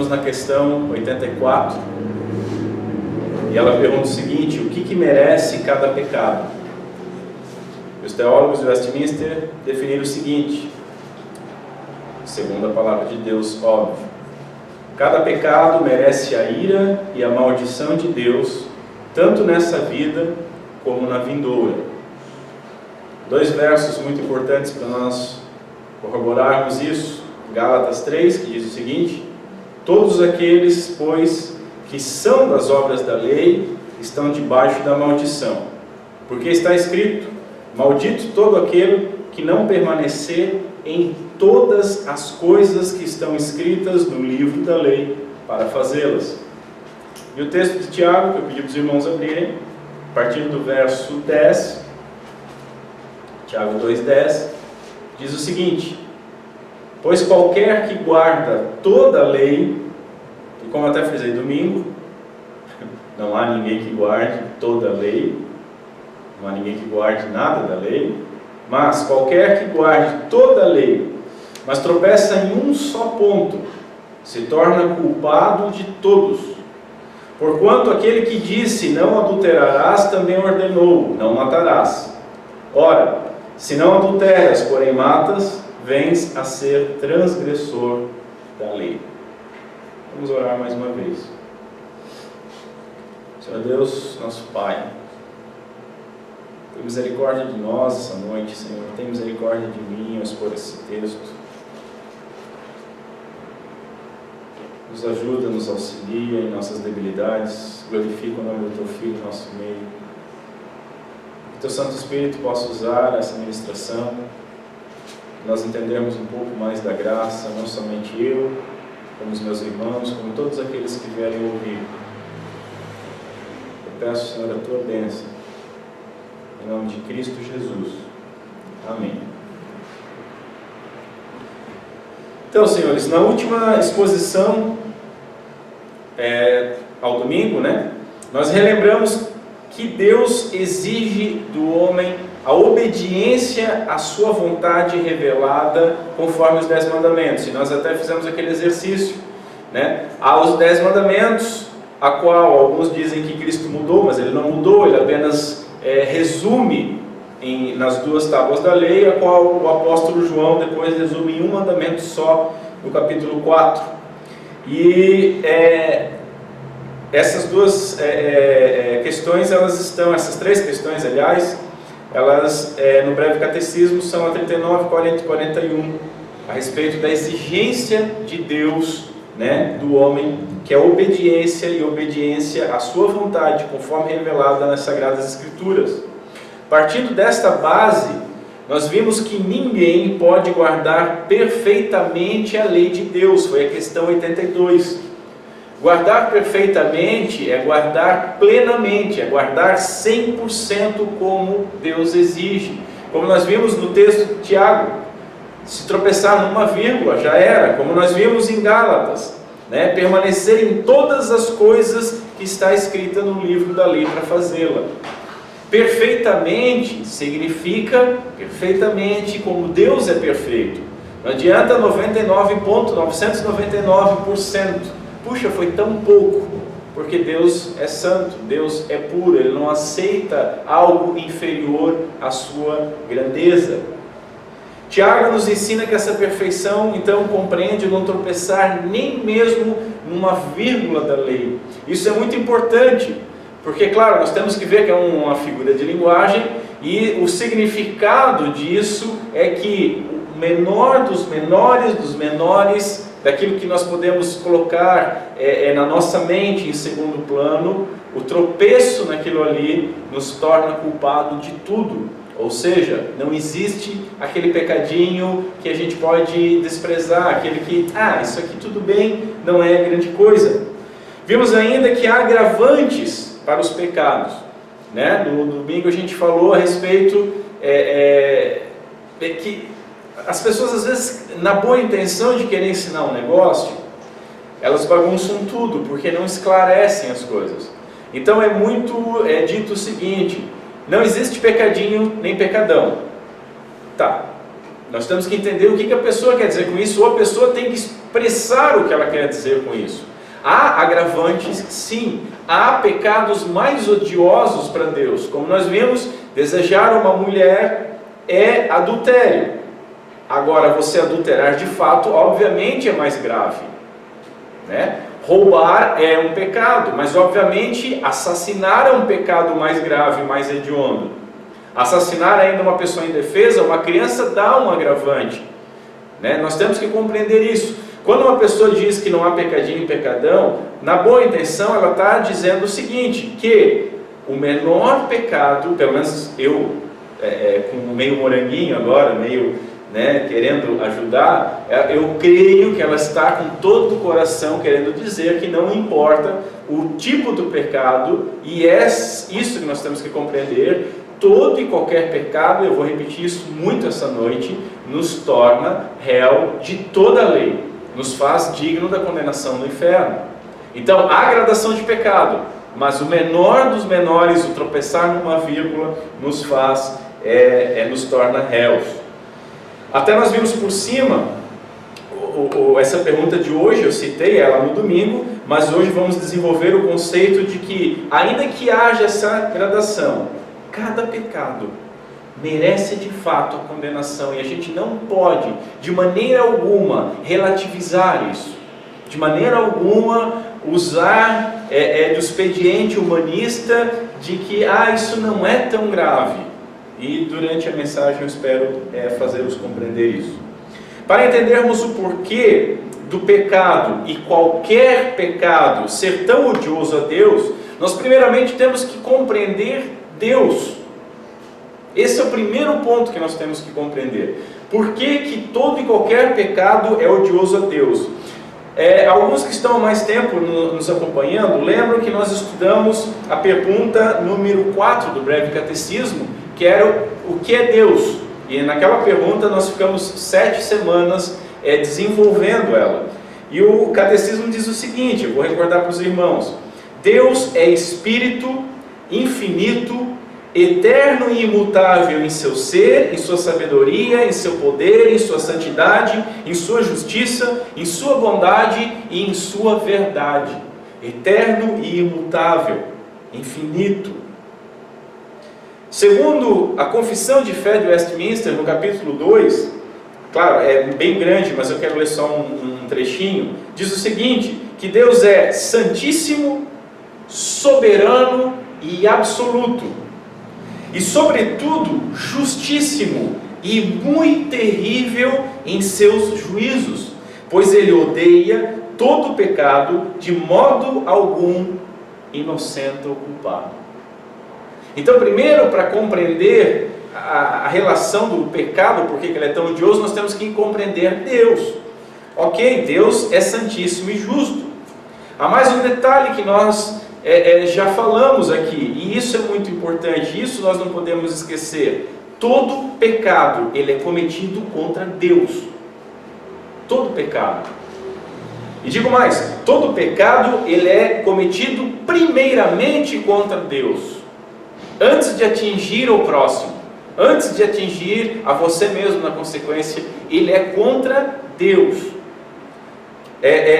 estamos na questão 84, e ela pergunta o seguinte: o que merece cada pecado? Os teólogos de Westminster definiram o seguinte, segundo a palavra de Deus, óbvio: cada pecado merece a ira e a maldição de Deus, tanto nessa vida como na vindoura. Dois versos muito importantes para nós corroborarmos isso. Gálatas 3, que diz o seguinte: todos aqueles, pois, que são das obras da lei, estão debaixo da maldição. Porque está escrito: maldito todo aquele que não permanecer em todas as coisas que estão escritas no livro da lei para fazê-las. E o texto de Tiago, que eu pedi para os irmãos abrirem, a partir do verso 10, Tiago 2,10, diz o seguinte: pois qualquer que guarda toda a lei, e como eu até frisei domingo, não há ninguém que guarde toda a lei, não há ninguém que guarde nada da lei, mas qualquer que guarde toda a lei, mas tropeça em um só ponto, se torna culpado de todos. Porquanto aquele que disse não adulterarás, também ordenou, não matarás. Ora, se não adulteras, porém matas, vens a ser transgressor da lei. Vamos orar mais uma vez. Senhor Deus, nosso Pai, tem misericórdia de nós essa noite, Senhor. Tem misericórdia de mim ao expor esse texto. Nos ajuda, nos auxilia em nossas debilidades. Glorifica o nome do Teu Filho em nosso meio. Que Teu Santo Espírito possa usar essa ministração. Que nós entendemos um pouco mais da graça, não somente eu, como os meus irmãos, como todos aqueles que vierem ouvir. Eu peço, Senhor, a Tua bênção. Em nome de Cristo Jesus. Amém. Então, senhores, na última exposição, ao domingo, nós relembramos que Deus exige do homem a obediência à sua vontade revelada conforme os 10 mandamentos. E nós até fizemos aquele exercício, Há os 10 mandamentos, a qual alguns dizem que Cristo mudou, mas Ele não mudou, Ele apenas resume nas 2 tábuas da lei, a qual o apóstolo João depois resume em um mandamento só, no capítulo 4. E essas duas questões, essas 3 questões, aliás, elas no breve catecismo são a 39, 40 e 41, a respeito da exigência de Deus, do homem, que é obediência e obediência à sua vontade, conforme revelada nas Sagradas Escrituras. Partindo desta base, nós vimos que ninguém pode guardar perfeitamente a lei de Deus, foi a questão 82. Guardar perfeitamente é guardar plenamente, é guardar 100% como Deus exige. Como nós vimos no texto de Tiago, se tropeçar numa vírgula já era, como nós vimos em Gálatas, permanecer em todas as coisas que está escrita no livro da lei para fazê-la. Perfeitamente significa perfeitamente como Deus é perfeito. Não adianta 99,999%. Puxa, foi tão pouco, porque Deus é santo, Deus é puro, Ele não aceita algo inferior à sua grandeza. Tiago nos ensina que essa perfeição, então, compreende não tropeçar nem mesmo numa vírgula da lei. Isso é muito importante, porque, claro, nós temos que ver que é uma figura de linguagem, e o significado disso é que o menor dos menores dos menores, daquilo que nós podemos colocar na nossa mente em segundo plano, o tropeço naquilo ali nos torna culpado de tudo. Ou seja, não existe aquele pecadinho que a gente pode desprezar, aquele que, isso aqui tudo bem, não é grande coisa. Vimos ainda que há agravantes para os pecados. No domingo a gente falou a respeito que as pessoas, às vezes, na boa intenção de querer ensinar um negócio, elas bagunçam tudo, porque não esclarecem as coisas. Então é dito o seguinte: não existe pecadinho nem pecadão. Tá, Nós temos que entender o que a pessoa quer dizer com isso, ou a pessoa tem que expressar o que ela quer dizer com isso. Há agravantes, sim. Há pecados mais odiosos para Deus. Como nós vimos, desejar uma mulher é adultério. Agora, você adulterar de fato, obviamente é mais grave, né? Roubar é um pecado, mas obviamente assassinar é um pecado mais grave, mais hediondo. Assassinar ainda uma pessoa indefesa, uma criança, dá um agravante, né? Nós temos que compreender isso. Quando uma pessoa diz que não há pecadinho e pecadão, na boa intenção ela está dizendo o seguinte, que o menor pecado, pelo menos eu, com meio moranguinho agora, meio, né, querendo ajudar, eu creio que ela está com todo o coração querendo dizer que não importa o tipo do pecado, e é isso que nós temos que compreender. Todo e qualquer pecado, eu vou repetir isso muito essa noite, nos torna réu de toda a lei, nos faz digno da condenação no inferno. Então, há gradação de pecado, mas o menor dos menores, o tropeçar numa vírgula, nos faz, nos torna réus. Até nós vimos por cima, essa pergunta de hoje, eu citei ela no domingo, mas hoje vamos desenvolver o conceito de que, ainda que haja essa gradação, cada pecado merece de fato a condenação, e a gente não pode, de maneira alguma, relativizar isso, de maneira alguma usar do expediente humanista de que isso não é tão grave. E durante a mensagem eu espero fazê-los compreender isso. Para entendermos o porquê do pecado e qualquer pecado ser tão odioso a Deus, nós primeiramente temos que compreender Deus. Esse é o primeiro ponto que nós temos que compreender. Por que todo e qualquer pecado é odioso a Deus? Alguns que estão há mais tempo nos acompanhando, lembram que nós estudamos a pergunta número 4 do Breve Catecismo, que era o que é Deus? E naquela pergunta nós ficamos 7 semanas desenvolvendo ela. E o Catecismo diz o seguinte, eu vou recordar para os irmãos: Deus é Espírito infinito, eterno e imutável em seu ser, em sua sabedoria, em seu poder, em sua santidade, em sua justiça, em sua bondade e em sua verdade. Eterno e imutável, infinito. Segundo a Confissão de Fé de Westminster, no capítulo 2, claro, é bem grande, mas eu quero ler só um trechinho, diz o seguinte, que Deus é santíssimo, soberano e absoluto, e sobretudo justíssimo e muito terrível em seus juízos, pois Ele odeia todo pecado, de modo algum inocente ou culpado. Então, primeiro, para compreender a relação do pecado, por que ele é tão odioso, nós temos que compreender Deus. Ok, Deus é santíssimo e justo. Há mais um detalhe que nós já falamos aqui, e isso é muito importante, isso nós não podemos esquecer. Todo pecado, ele é cometido contra Deus. Todo pecado. E digo mais, todo pecado, ele é cometido primeiramente contra Deus. Antes de atingir o próximo, antes de atingir a você mesmo na consequência, ele é contra Deus.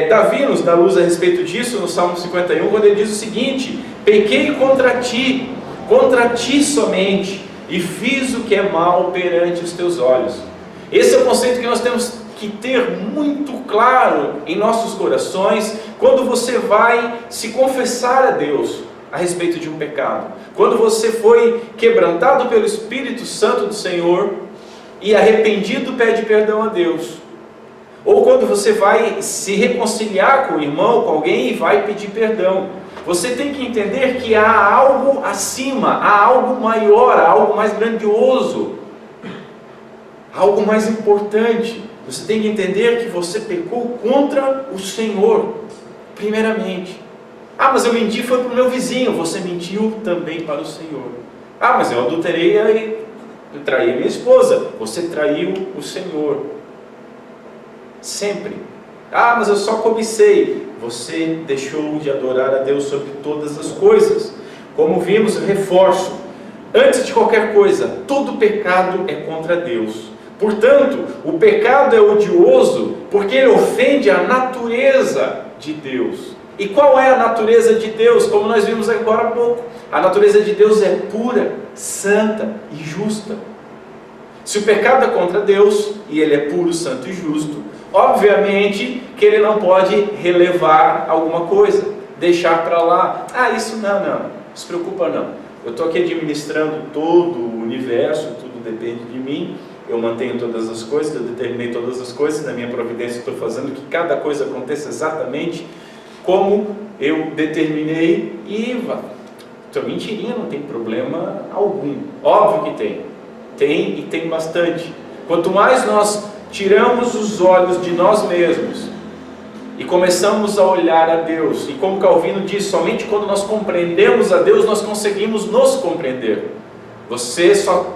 Davi nos dá luz a respeito disso no Salmo 51, quando ele diz o seguinte: pequei contra ti somente, e fiz o que é mal perante os teus olhos. Esse é o conceito que nós temos que ter muito claro em nossos corações, quando você vai se confessar a Deus a respeito de um pecado. Quando você foi quebrantado pelo Espírito Santo do Senhor e arrependido pede perdão a Deus. Ou quando você vai se reconciliar com o irmão, com alguém e vai pedir perdão. Você tem que entender que há algo acima, há algo maior, há algo mais grandioso, algo mais importante. Você tem que entender que você pecou contra o Senhor, primeiramente. Mas eu menti, foi para o meu vizinho. Você mentiu também para o Senhor. Mas eu adulterei e eu traí minha esposa. Você traiu o Senhor. Sempre. Mas eu só cobicei. Você deixou de adorar a Deus sobre todas as coisas. Como vimos, eu reforço. Antes de qualquer coisa, todo pecado é contra Deus. Portanto, o pecado é odioso porque ele ofende a natureza de Deus. E qual é a natureza de Deus? Como nós vimos agora há pouco, a natureza de Deus é pura, santa e justa. Se o pecado é contra Deus, e ele é puro, santo e justo, obviamente que ele não pode relevar alguma coisa, deixar para lá. Isso não se preocupa não. Eu estou aqui administrando todo o universo, tudo depende de mim, eu mantenho todas as coisas, eu determinei todas as coisas, na minha providência estou fazendo que cada coisa aconteça exatamente como eu determinei, e então mentirinha, não tem problema algum. Óbvio que tem e tem bastante. Quanto mais nós tiramos os olhos de nós mesmos e começamos a olhar a Deus, e como Calvino diz, somente quando nós compreendemos a Deus, nós conseguimos nos compreender. Você só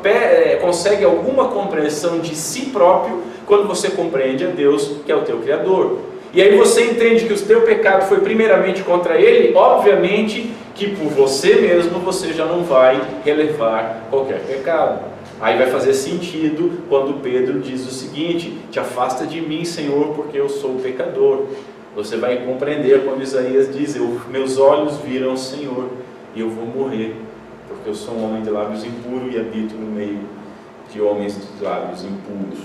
consegue alguma compreensão de si próprio quando você compreende a Deus, que é o teu Criador. E aí você entende que o teu pecado foi primeiramente contra Ele, obviamente que por você mesmo você já não vai relevar qualquer pecado. Aí vai fazer sentido quando Pedro diz o seguinte: te afasta de mim, Senhor, porque eu sou pecador. Você vai compreender quando Isaías diz: meus olhos viram o Senhor e eu vou morrer, porque eu sou um homem de lábios impuros e habito no meio de homens de lábios impuros.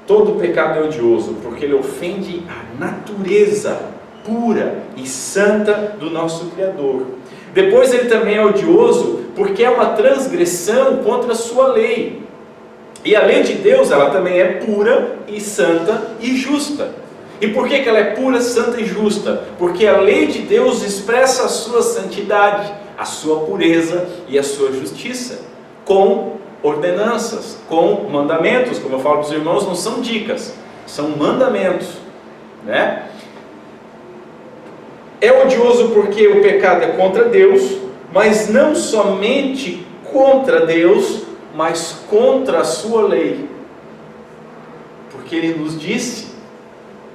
Todo pecado é odioso porque ele ofende a natureza pura e santa do nosso Criador. Depois ele também é odioso porque é uma transgressão contra a sua lei. E a lei de Deus, ela também é pura e santa e justa. E por que ela é pura, santa e justa? Porque a lei de Deus expressa a sua santidade, a sua pureza e a sua justiça, com ordenanças, com mandamentos. Como eu falo para os irmãos, não são dicas, são mandamentos, né? É odioso porque o pecado é contra Deus, mas não somente contra Deus, mas contra a sua lei, porque Ele nos disse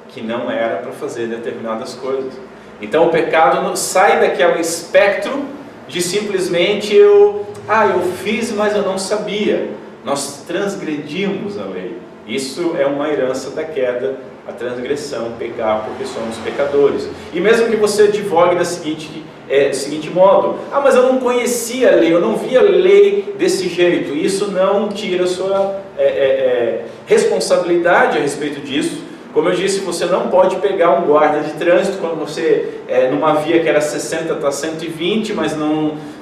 que não era para fazer determinadas coisas. Então o pecado sai daquele espectro de simplesmente eu fiz, mas eu não sabia. Nós transgredimos a lei. Isso é uma herança da queda, a transgressão, pecar, porque somos pecadores. E mesmo que você advogue do seguinte modo: mas eu não conhecia a lei, eu não via a lei desse jeito. Isso não tira a sua responsabilidade a respeito disso. Como eu disse, você não pode pegar um guarda de trânsito quando você, numa via que era 60, está 120, mas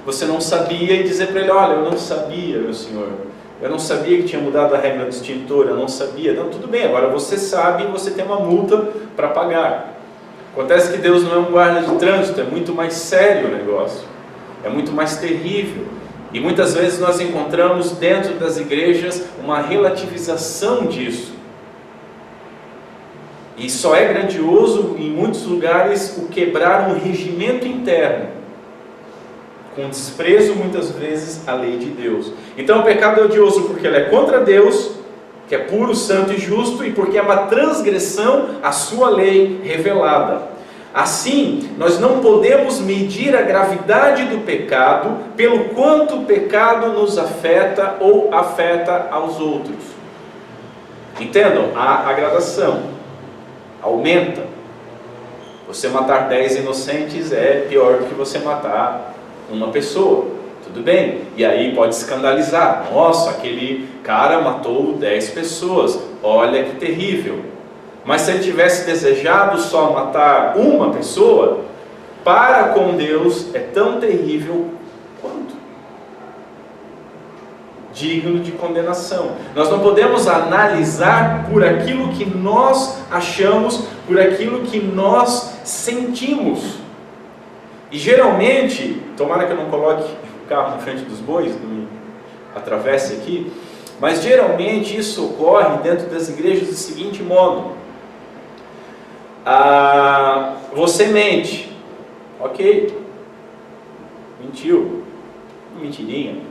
você não sabia, e dizer para ele: olha, eu não sabia, meu senhor, eu não sabia que tinha mudado a regra do extintor, eu não sabia. Não, tudo bem, agora você sabe e você tem uma multa para pagar. Acontece que Deus não é um guarda de trânsito, é muito mais sério o negócio, é muito mais terrível. E muitas vezes nós encontramos dentro das igrejas uma relativização disso. E só é grandioso em muitos lugares o quebrar um regimento interno, com desprezo muitas vezes à lei de Deus. Então o pecado é odioso porque ele é contra Deus, que é puro, santo e justo, e porque é uma transgressão à sua lei revelada. Assim, nós não podemos medir a gravidade do pecado pelo quanto o pecado nos afeta ou afeta aos outros. Entendam a gradação. Aumenta. Você matar 10 inocentes é pior do que você matar uma pessoa. Tudo bem? E aí pode escandalizar. Nossa, aquele cara matou 10 pessoas. Olha que terrível. Mas se ele tivesse desejado só matar uma pessoa, para com Deus é tão terrível quanto. Digno de condenação. Nós não podemos analisar por aquilo que nós achamos, por aquilo que nós sentimos. E geralmente, tomara que eu não coloque o carro na frente dos bois, não me atravesse aqui, mas geralmente isso ocorre dentro das igrejas do seguinte modo: você mente, ok, mentiu, mentirinha.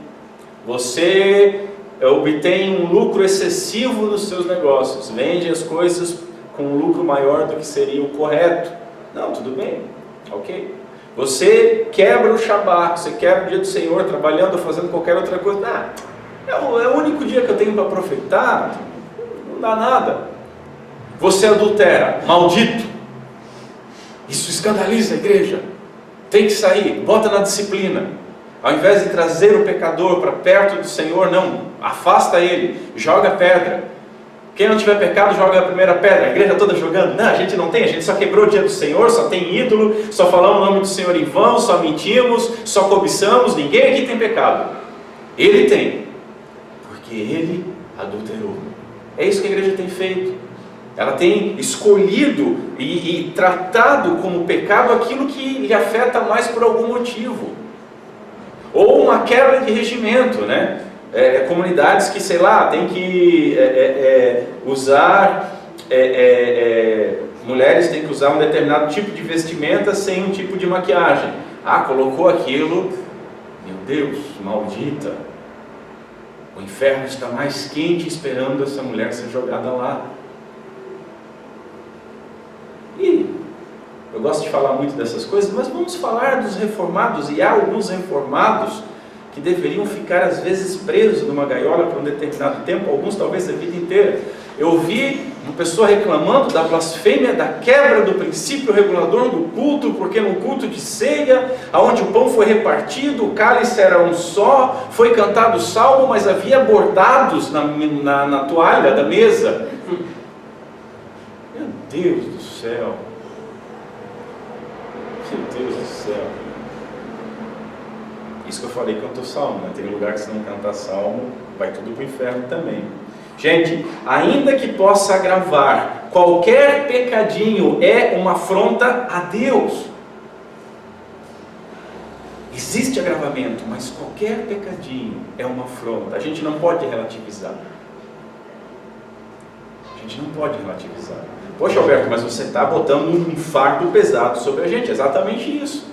Você obtém um lucro excessivo nos seus negócios, vende as coisas com um lucro maior do que seria o correto. Não, tudo bem, ok. Você quebra o Shabat, você quebra o dia do Senhor, trabalhando ou fazendo qualquer outra coisa. é o único dia que eu tenho para aproveitar, não dá nada. Você adultera, maldito. Isso escandaliza a igreja. Tem que sair, bota na disciplina. Ao invés de trazer o pecador para perto do Senhor, não, afasta ele, joga pedra. Quem não tiver pecado, joga a primeira pedra. A igreja toda jogando. Não, a gente não tem, a gente só quebrou o dia do Senhor, só tem ídolo, só falamos o nome do Senhor em vão, só mentimos, só cobiçamos. Ninguém aqui tem pecado. Ele tem, porque ele adulterou. É isso que a igreja tem feito. Ela tem escolhido e tratado como pecado aquilo que lhe afeta mais por algum motivo. Ou uma quebra de regimento, né? Comunidades que, sei lá, tem que usar, mulheres têm que usar um determinado tipo de vestimenta sem um tipo de maquiagem. Ah, colocou aquilo, meu Deus, maldita. O inferno está mais quente esperando essa mulher ser jogada lá. E eu gosto de falar muito dessas coisas, mas vamos falar dos reformados. E há alguns reformados que deveriam ficar às vezes presos numa gaiola por um determinado tempo, alguns talvez a vida inteira. Eu ouvi uma pessoa reclamando da blasfêmia, da quebra do princípio regulador do culto, porque no culto de ceia, onde o pão foi repartido, o cálice era um só, foi cantado o salmo, mas havia bordados na toalha da mesa. Meu Deus do céu! Meu Deus do céu! Isso que eu falei, canta o salmo, né? Tem lugar que se não cantar salmo, vai tudo para o inferno também. Gente, ainda que possa agravar, qualquer pecadinho é uma afronta a Deus. Existe agravamento, mas qualquer pecadinho é uma afronta. A gente não pode relativizar. A gente não pode relativizar. Poxa, Alberto, mas você está botando um fardo pesado sobre a gente. Exatamente isso.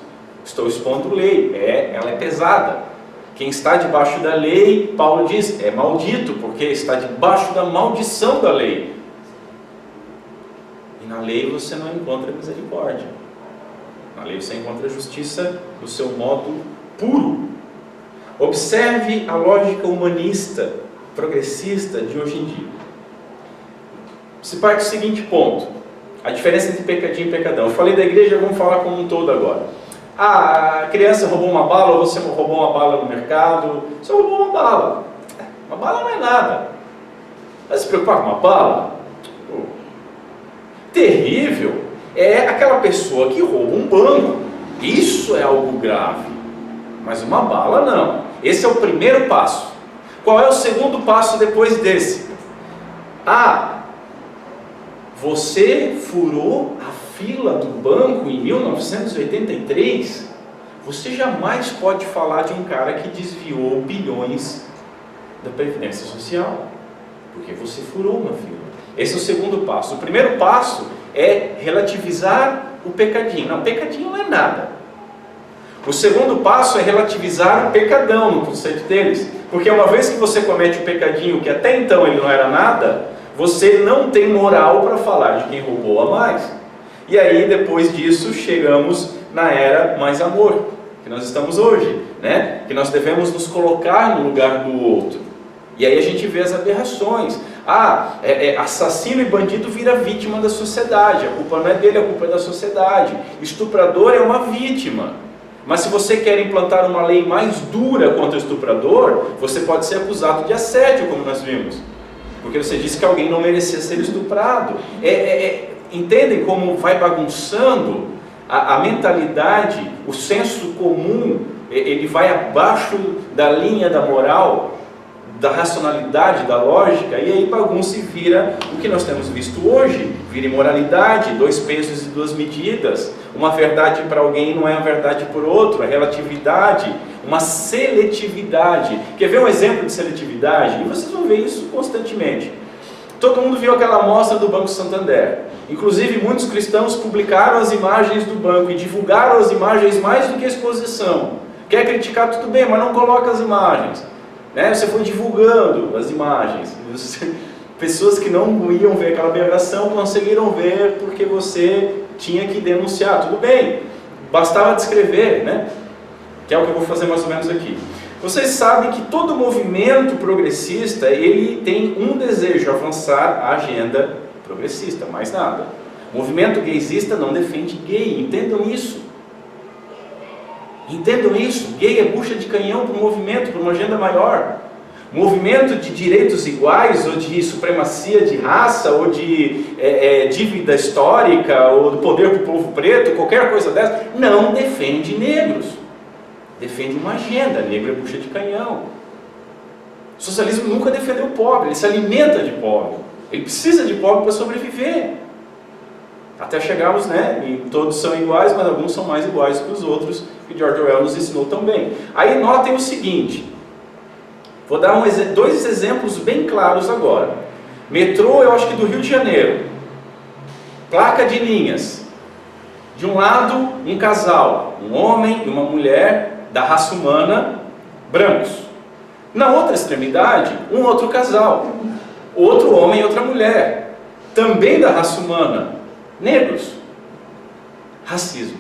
Estou expondo lei. Ela é pesada. Quem está debaixo da lei, Paulo diz, é maldito, porque está debaixo da maldição da lei. E na lei você não encontra misericórdia. Na lei você encontra justiça do seu modo puro. Observe a lógica humanista, progressista de hoje em dia. Se parte do seguinte ponto, a diferença entre pecadinho e pecadão. Eu falei da igreja, vamos falar como um todo agora. A criança roubou uma bala, ou você roubou uma bala no mercado, você roubou uma bala. Uma bala não é nada. Vai se preocupar com uma bala? Terrível é aquela pessoa que rouba um banco. Isso é algo grave. Mas uma bala não. Esse é o primeiro passo. Qual é o segundo passo depois desse? Você furou a fila do banco em 1983, você jamais pode falar de um cara que desviou bilhões da Previdência Social, porque você furou uma fila. Esse é o segundo passo. O primeiro passo é relativizar o pecadinho. Não, pecadinho não é nada. O segundo passo é relativizar o pecadão no conceito deles, porque uma vez que você comete o pecadinho, que até então ele não era nada, você não tem moral para falar de quem roubou a mais. E aí, depois disso, chegamos na era mais amor, que nós estamos hoje, né? Que nós devemos nos colocar no lugar do outro. E aí a gente vê as aberrações. Assassino e bandido vira vítima da sociedade. A culpa não é dele, a culpa é da sociedade. Estuprador é uma vítima. Mas se você quer implantar uma lei mais dura contra o estuprador, você pode ser acusado de assédio, como nós vimos. Porque você disse que alguém não merecia ser estuprado. Entendem como vai bagunçando a mentalidade, o senso comum, ele vai abaixo da linha da moral, da racionalidade, da lógica, e aí bagunça e vira o que nós temos visto hoje, vira imoralidade, 2 pesos e 2 medidas, uma verdade para alguém não é a verdade por outro, a relatividade, uma seletividade. Quer ver um exemplo de seletividade? E vocês vão ver isso constantemente. Todo mundo viu aquela amostra do Banco Santander. Inclusive, muitos cristãos publicaram as imagens do banco e divulgaram as imagens mais do que a exposição. Quer criticar, tudo bem, mas não coloca as imagens. Né? Você foi divulgando as imagens. Pessoas que não iam ver aquela aberração conseguiram ver porque você tinha que denunciar. Tudo bem, bastava descrever, né? Que é o que eu vou fazer mais ou menos aqui. Vocês sabem que todo movimento progressista, ele tem um desejo: avançar a agenda progressista, mais nada. O movimento gaysista não defende gay, entendam isso. Entendam isso, gay é bucha de canhão para um movimento, para uma agenda maior. Movimento de direitos iguais, ou de supremacia de raça, ou de dívida histórica, ou do poder para o povo preto, qualquer coisa dessa, não defende negros. Defende uma agenda, negro é bucha de canhão. O socialismo nunca defendeu o pobre, ele se alimenta de pobre. Ele precisa de pobre para sobreviver. Até chegarmos, e todos são iguais, mas alguns são mais iguais que os outros, que George Orwell nos ensinou também. Aí notem o seguinte, vou dar dois exemplos bem claros agora. Metrô, eu acho que do Rio de Janeiro, placa de linhas, de um lado um casal, um homem e uma mulher da raça humana, brancos. Na outra extremidade, um outro casal, outro homem e outra mulher, também da raça humana, negros. Racismo.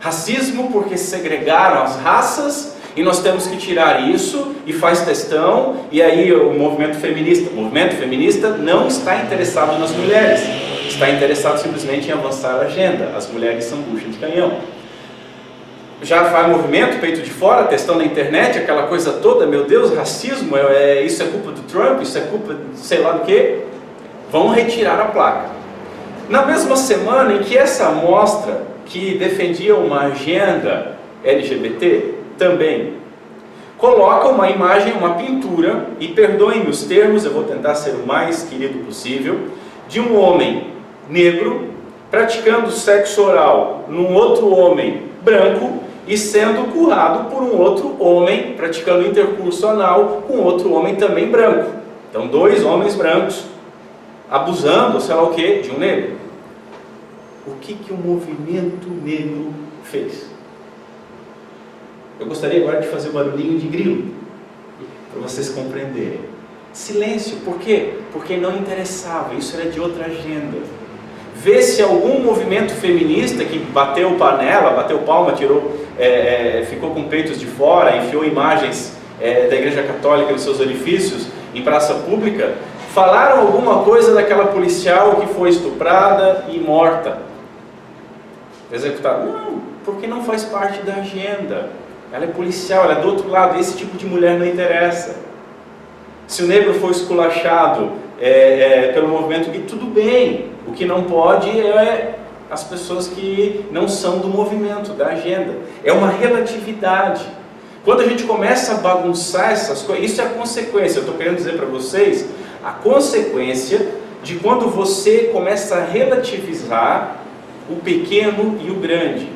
Racismo porque segregaram as raças e nós temos que tirar isso e faz questão, e aí o movimento feminista não está interessado nas mulheres, está interessado simplesmente em avançar a agenda. As mulheres são bucha de canhão. Já faz movimento, peito de fora, testando na internet, aquela coisa toda, meu Deus, racismo, isso é culpa do Trump, isso é culpa de sei lá do que. Vão retirar a placa. Na mesma semana em que essa amostra, que defendia uma agenda LGBT, também coloca uma imagem, uma pintura, e perdoem os termos, eu vou tentar ser o mais querido possível, de um homem negro praticando sexo oral num outro homem branco e sendo currado por um outro homem praticando intercurso anal com outro homem também branco. Então, dois homens brancos abusando, sei lá o que, de um negro. O que o movimento negro fez? Eu gostaria agora de fazer o barulhinho de grilo, para vocês compreenderem. Silêncio, por quê? Porque não interessava, isso era de outra agenda. Vê se algum movimento feminista que bateu panela, bateu palma, ficou com peitos de fora, enfiou imagens da Igreja Católica nos seus orifícios em praça pública, falaram alguma coisa daquela policial que foi estuprada e morta, executada. Não, porque não faz parte da agenda. Ela é policial, ela é do outro lado. Esse tipo de mulher não interessa. Se o negro for esculachado pelo movimento gay, tudo bem. O que não pode é as pessoas que não são do movimento, da agenda. É uma relatividade. Quando a gente começa a bagunçar essas coisas, isso é a consequência. Eu estou querendo dizer para vocês, a consequência de quando você começa a relativizar o pequeno e o grande,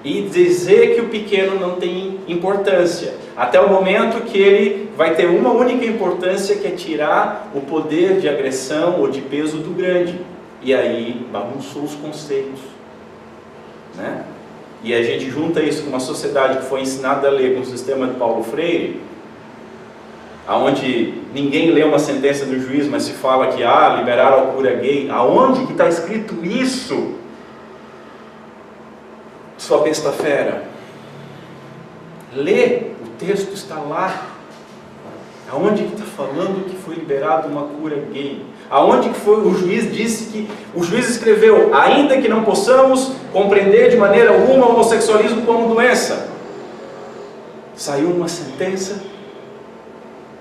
e dizer que o pequeno não tem importância, até o momento que ele vai ter uma única importância, que é tirar o poder de agressão ou de peso do grande, e aí bagunçou os conceitos, E a gente junta isso com uma sociedade que foi ensinada a ler com o sistema de Paulo Freire, aonde ninguém lê uma sentença do juiz, mas se fala que liberaram a cura gay. Aonde que está escrito isso? Sua besta fera, lê, o texto está lá. Aonde que está falando que foi liberado uma cura gay? Aonde que foi, o juiz disse que, o juiz escreveu, ainda que não possamos compreender de maneira alguma o homossexualismo como doença, saiu uma sentença,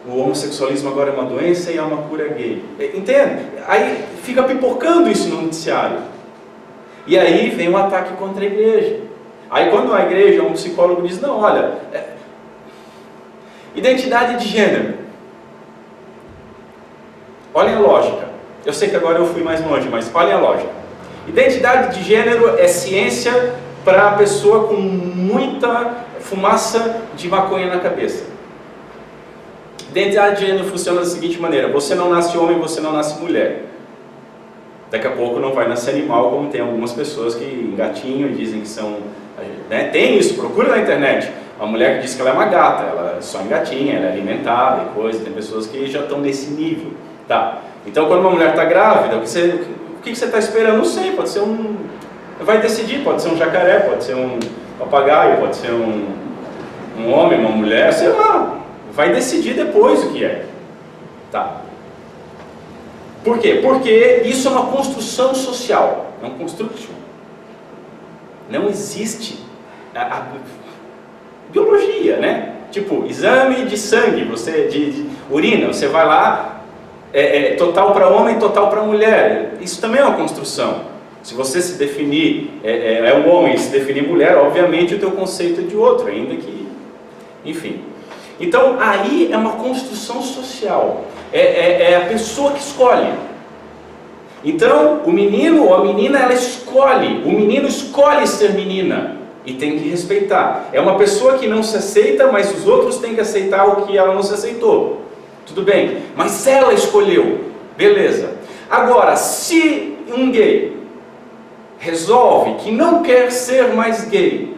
o homossexualismo agora é uma doença e há uma cura gay. Entende? Aí fica pipocando isso no noticiário. E aí vem um ataque contra a igreja. Aí quando a igreja, um psicólogo diz, não, olha, identidade de gênero. Olhem a lógica. Eu sei que agora eu fui mais longe, mas olhem a lógica. Identidade de gênero é ciência para a pessoa com muita fumaça de maconha na cabeça. Identidade de gênero funciona da seguinte maneira: você não nasce homem, você não nasce mulher. Daqui a pouco não vai nascer animal, como tem algumas pessoas que engatinham e dizem que são... Tem isso, procura na internet. Uma mulher que diz que ela é uma gata, ela só engatinha, ela é alimentada e coisa. Tem pessoas que já estão nesse nível. Tá. Então quando uma mulher está grávida, o que você está esperando? Não sei, pode ser vai decidir, pode ser um jacaré, pode ser um papagaio, pode ser um homem, uma mulher, sei lá, vai decidir depois o que é. Tá. Por quê? Porque isso é uma construção social, é um construction. Não existe a biologia, né? Tipo, exame de sangue, de urina, você vai lá, total para homem, total para mulher. Isso também é uma construção. Se você se definir, um homem e se definir mulher, obviamente o teu conceito é de outro, ainda que, enfim. Então, aí é uma construção social, é a pessoa que escolhe. Então, o menino ou a menina, ela escolhe, o menino escolhe ser menina, e tem que respeitar. É uma pessoa que não se aceita, mas os outros têm que aceitar o que ela não se aceitou. Tudo bem, mas ela escolheu, beleza. Agora, se um gay resolve que não quer ser mais gay,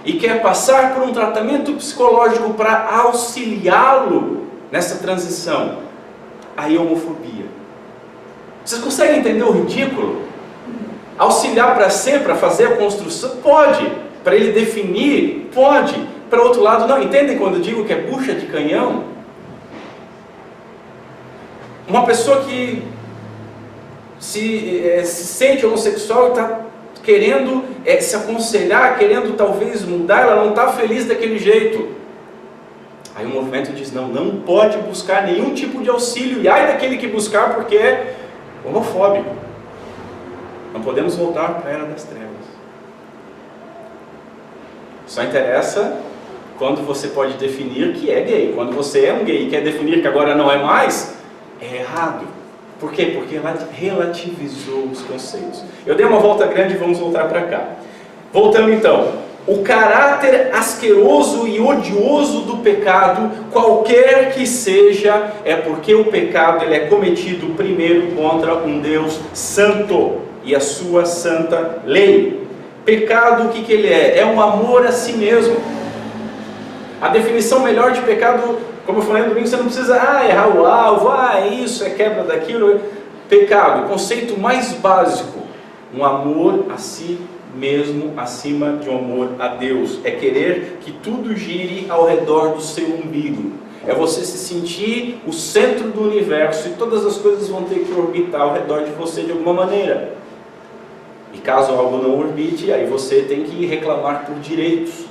e quer passar por um tratamento psicológico para auxiliá-lo nessa transição, aí é homofobia. Vocês conseguem entender o ridículo? Auxiliar para ser, para fazer a construção, pode. Para ele definir, pode. Para outro lado, não. Entendem quando eu digo que é bucha de canhão? Uma pessoa que se sente homossexual e está querendo se aconselhar, querendo talvez mudar, ela não está feliz daquele jeito. Aí o movimento diz, não pode buscar nenhum tipo de auxílio, e ai daquele que buscar porque é homofóbico. Não podemos voltar para a Era das Trevas. Só interessa quando você pode definir que é gay. Quando você é um gay e quer definir que agora não é mais, é errado. Por quê? Porque relativizou os conceitos. Eu dei uma volta grande e vamos voltar para cá. Voltando então. O caráter asqueroso e odioso do pecado, qualquer que seja, é porque o pecado ele é cometido primeiro contra um Deus santo e a sua santa lei. Pecado, o que ele é? É um amor a si mesmo. A definição melhor de pecado, como eu falei no domingo, você não precisa errar o alvo, isso, é quebra daquilo. Pecado, o conceito mais básico, um amor a si mesmo acima de um amor a Deus. É querer que tudo gire ao redor do seu umbigo. É você se sentir o centro do universo e todas as coisas vão ter que orbitar ao redor de você de alguma maneira. E caso algo não orbite, aí você tem que reclamar por direitos,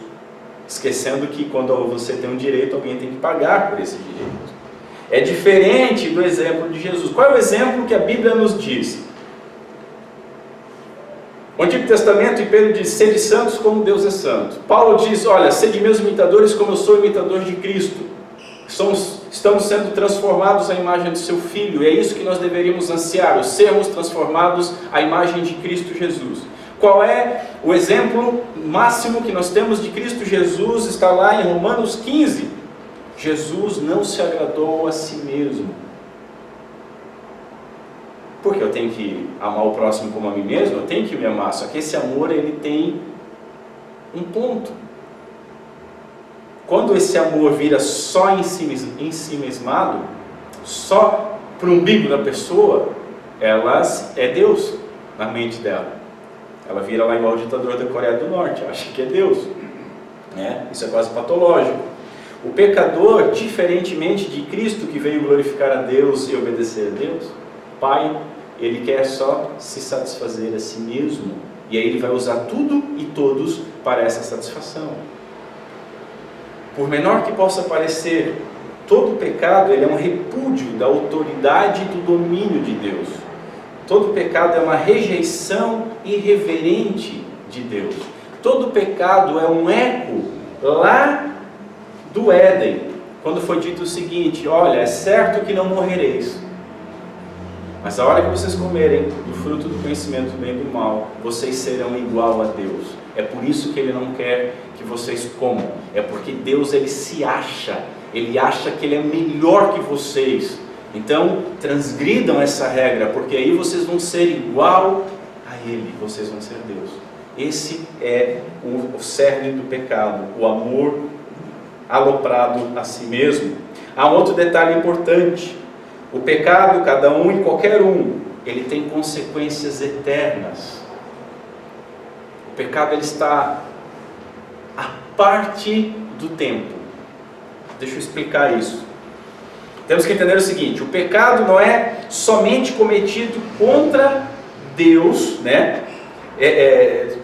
esquecendo que quando você tem um direito, alguém tem que pagar por esse direito. É diferente do exemplo de Jesus. Qual é o exemplo que a Bíblia nos diz? O Antigo Testamento, e Pedro diz, sede santos como Deus é santo. Paulo diz, olha, sede meus imitadores como eu sou imitador de Cristo. Estamos sendo transformados à imagem do seu Filho, e é isso que nós deveríamos ansiar, o sermos transformados à imagem de Cristo Jesus. Qual é o exemplo máximo que nós temos de Cristo Jesus? Está lá em Romanos 15. Jesus não se agradou a si mesmo. Porque eu tenho que amar o próximo como a mim mesmo, eu tenho que me amar, só que esse amor ele tem um ponto. Quando esse amor vira só em si mesmado, só para o umbigo da pessoa, ela é Deus na mente dela. Ela vira lá igual o ditador da Coreia do Norte, acha que é Deus. Isso é quase patológico. O pecador, diferentemente de Cristo que veio glorificar a Deus e obedecer a Deus, Pai, ele quer só se satisfazer a si mesmo. E aí ele vai usar tudo e todos para essa satisfação. Por menor que possa parecer, todo pecado ele é um repúdio da autoridade e do domínio de Deus. Todo pecado é uma rejeição irreverente de Deus. Todo pecado é um eco lá do Éden, quando foi dito o seguinte, olha, é certo que não morrereis, mas a hora que vocês comerem do fruto do conhecimento do bem e do mal, vocês serão igual a Deus. É por isso que Ele não quer que vocês comam. É porque Deus, Ele se acha. Ele acha que Ele é melhor que vocês. Então, transgridam essa regra, porque aí vocês vão ser igual a Ele. Vocês vão ser Deus. Esse é o cerne do pecado. O amor aloprado a si mesmo. Há um outro detalhe importante. O pecado, cada um e qualquer um, ele tem consequências eternas. O pecado ele está à parte do tempo. Deixa eu explicar isso. Temos que entender o seguinte: o pecado não é somente cometido contra Deus, né? Deixa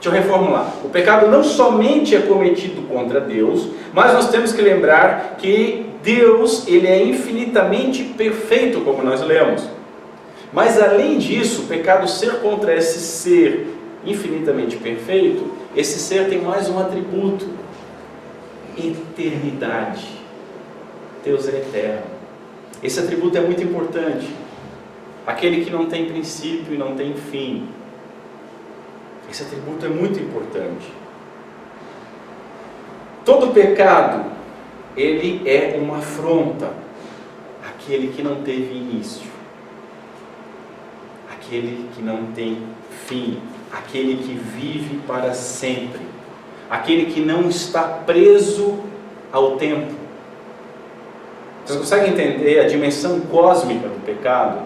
eu reformular. O pecado não somente é cometido contra Deus, mas nós temos que lembrar que Deus, ele é infinitamente perfeito, como nós lemos. Mas além disso, o pecado ser contra esse ser infinitamente perfeito, esse ser tem mais um atributo: eternidade. Deus é eterno. Esse atributo é muito importante. Aquele que não tem princípio e não tem fim. Esse atributo é muito importante. Todo pecado, ele é uma afronta àquele que não teve início, aquele que não tem fim, aquele que vive para sempre, aquele que não está preso ao tempo. Vocês conseguem entender a dimensão cósmica do pecado?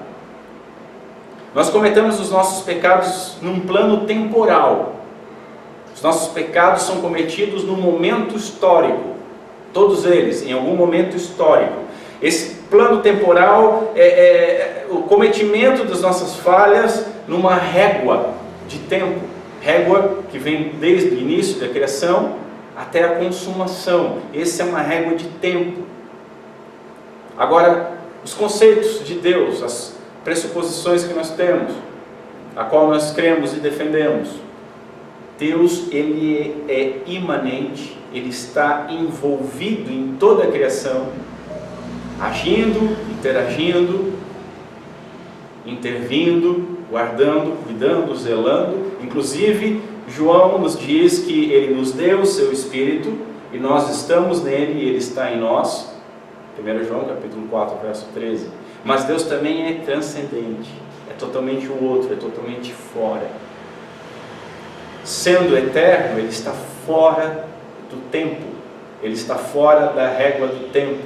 Nós cometemos os nossos pecados num plano temporal. Os nossos pecados são cometidos num momento histórico. Todos eles, em algum momento histórico. Esse plano temporal é o cometimento das nossas falhas numa régua de tempo. Régua que vem desde o início da criação até a consumação. Essa é uma régua de tempo. Agora, os conceitos de Deus, as pressuposições que nós temos, a qual nós cremos e defendemos. Deus, ele é imanente, ele está envolvido em toda a criação, agindo, interagindo, intervindo, guardando, cuidando, zelando. Inclusive, João nos diz que ele nos deu o seu Espírito e nós estamos nele e ele está em nós. 1 João capítulo 4, verso 13. Mas Deus também é transcendente, é totalmente o outro, é totalmente fora. Sendo eterno, ele está fora do tempo, ele está fora da régua do tempo.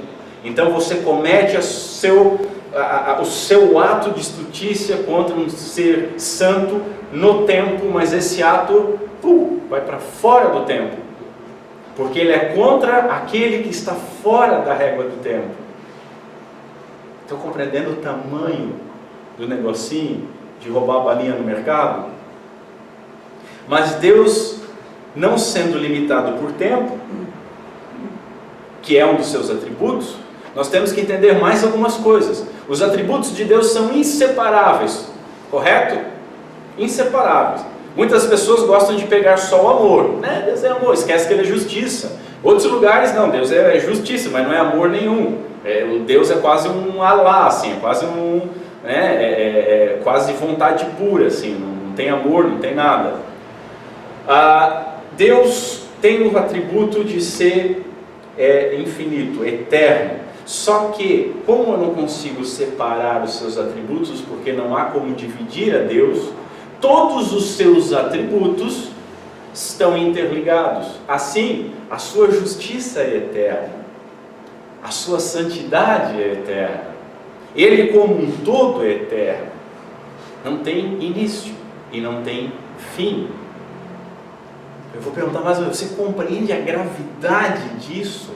Então você comete o seu ato de justiça contra um ser santo no tempo, mas esse ato vai para fora do tempo, porque ele é contra aquele que está fora da régua do tempo. Estão compreendendo o tamanho do negocinho de roubar a balinha no mercado? Mas Deus, não sendo limitado por tempo, que é um dos seus atributos, nós temos que entender mais algumas coisas. Os atributos de Deus são inseparáveis, correto? Inseparáveis. Muitas pessoas gostam de pegar só o amor, né? Deus é amor, esquece que ele é justiça. Outros lugares não, Deus é justiça, mas não é amor nenhum. Deus é quase um Alá, assim, é quase quase vontade pura, assim, não tem amor, não tem nada. Deus tem o atributo de ser infinito, eterno. Só que, como eu não consigo separar os seus atributos, porque não há como dividir a Deus, todos os seus atributos estão interligados. Assim, a sua justiça é eterna, a sua santidade é eterna, ele como um todo é eterno, não tem início e não tem fim. Eu vou perguntar mais uma vez: você compreende a gravidade disso?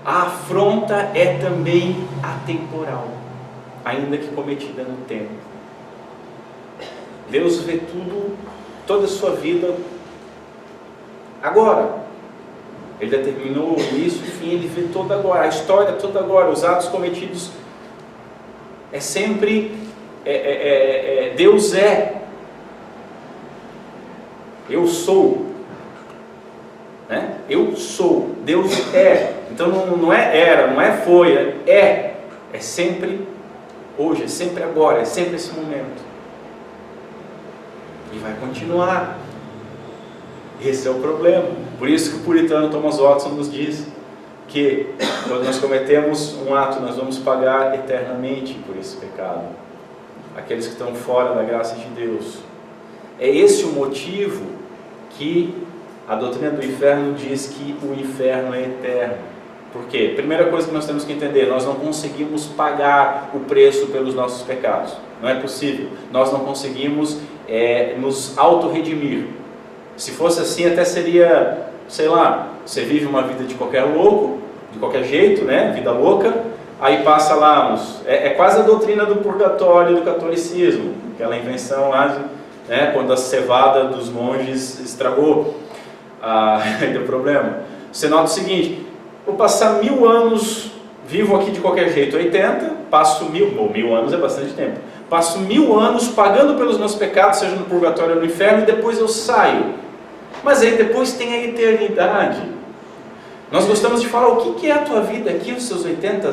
A afronta é também atemporal, ainda que cometida no tempo. Deus vê tudo, toda a sua vida agora. Ele determinou o início e o fim, ele vê toda agora, a história toda agora, os atos cometidos. É sempre Deus é. Eu sou, né? Eu sou, Deus é. Então não é era, não é foi, é sempre hoje, é sempre agora, é sempre esse momento. E vai continuar. Esse é o problema. Por isso que o puritano Thomas Watson nos diz que quando nós cometemos um ato, nós vamos pagar eternamente por esse pecado. Aqueles que estão fora da graça de Deus. É esse o motivo que a doutrina do inferno diz que o inferno é eterno. Por quê? Primeira coisa que nós temos que entender: nós não conseguimos pagar o preço pelos nossos pecados. Não é possível. Nós não conseguimos nos auto-redimir. Se fosse assim, até seria sei lá, você vive uma vida de qualquer louco, de qualquer jeito, né? Vida louca, aí passa lá é quase a doutrina do purgatório do catolicismo, aquela invenção lá, né? Quando a cevada dos monges estragou, aí deu problema. Você nota o seguinte: vou passar 1000 anos vivo aqui de qualquer jeito, 80, passo 1000 anos é bastante tempo, passo 1000 anos pagando pelos meus pecados, seja no purgatório ou no inferno, e depois eu saio. Mas aí depois tem a eternidade. Nós gostamos de falar: o que é a tua vida aqui, os seus 80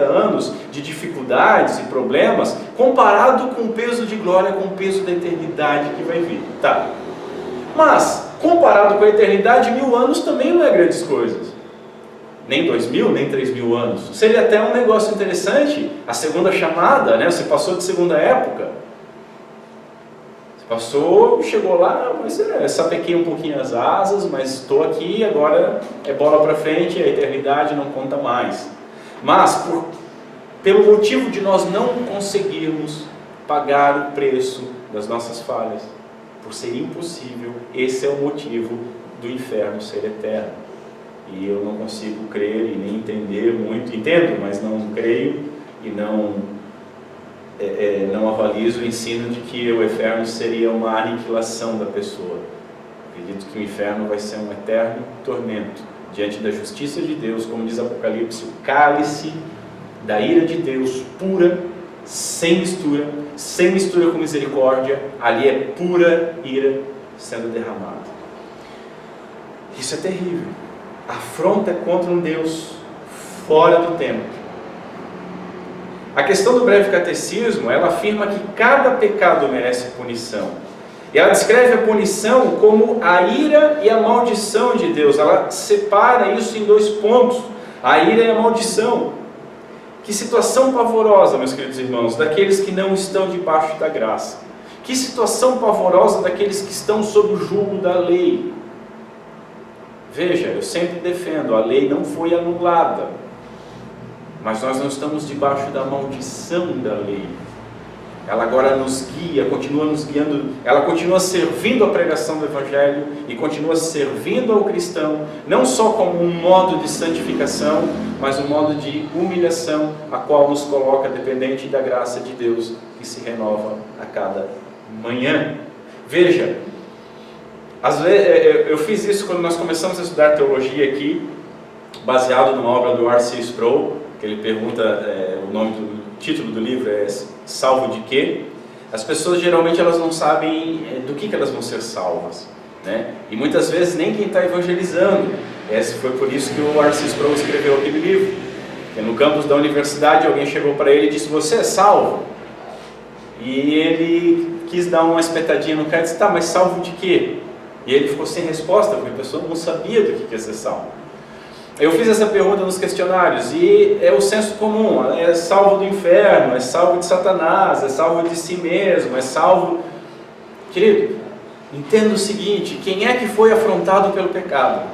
anos de dificuldades e problemas, comparado com o peso de glória, com o peso da eternidade que vai vir. Tá. Mas, comparado com a eternidade, 1000 anos também não é grandes coisas. Nem 2000, nem 3000 anos. Seria até um negócio interessante, a segunda chamada, né? Você passou de segunda época. Você passou, chegou lá, mas sapequei um pouquinho as asas, mas estou aqui, agora é bola para frente, a eternidade não conta mais. Mas, pelo motivo de nós não conseguirmos pagar o preço das nossas falhas, por ser impossível, esse é o motivo do inferno ser eterno. E eu não consigo crer e nem entender muito, entendo, mas não creio e não avalizo o ensino de que o inferno seria uma aniquilação da pessoa. Acredito que o inferno vai ser um eterno tormento diante da justiça de Deus, como diz Apocalipse, o cálice da ira de Deus, pura, sem mistura com misericórdia. Ali é pura ira sendo derramada. Isso é terrível. Afronta contra um Deus fora do tempo. A questão do breve catecismo, ela afirma que cada pecado merece punição. E ela descreve a punição como a ira e a maldição de Deus. Ela separa isso em 2 pontos: a ira e a maldição. Que situação pavorosa, meus queridos irmãos, daqueles que não estão debaixo da graça. Que situação pavorosa daqueles que estão sob o jugo da lei. Veja, eu sempre defendo, a lei não foi anulada, mas nós não estamos debaixo da maldição da lei. Ela agora nos guia, continua nos guiando, ela continua servindo a pregação do Evangelho e continua servindo ao cristão, não só como um modo de santificação, mas um modo de humilhação, a qual nos coloca dependente da graça de Deus, que se renova a cada manhã. Veja, às vezes, eu fiz isso quando nós começamos a estudar teologia aqui, baseado numa obra do R.C. Sproul, que ele pergunta, o título do livro é Salvo de quê? As pessoas geralmente elas não sabem do que elas vão ser salvas, né? E muitas vezes nem quem está evangelizando. Esse foi por isso que o R.C. Sproul escreveu aquele livro. Que no campus da universidade alguém chegou para ele e disse: você é salvo? E ele quis dar uma espetadinha no cara e disse: tá, mas salvo de quê? E ele ficou sem resposta, porque a pessoa não sabia do que ia ser salvo. Eu fiz essa pergunta nos questionários e é o senso comum: é salvo do inferno, é salvo de Satanás, é salvo de si mesmo, é salvo... Querido, entenda o seguinte: quem é que foi afrontado pelo pecado?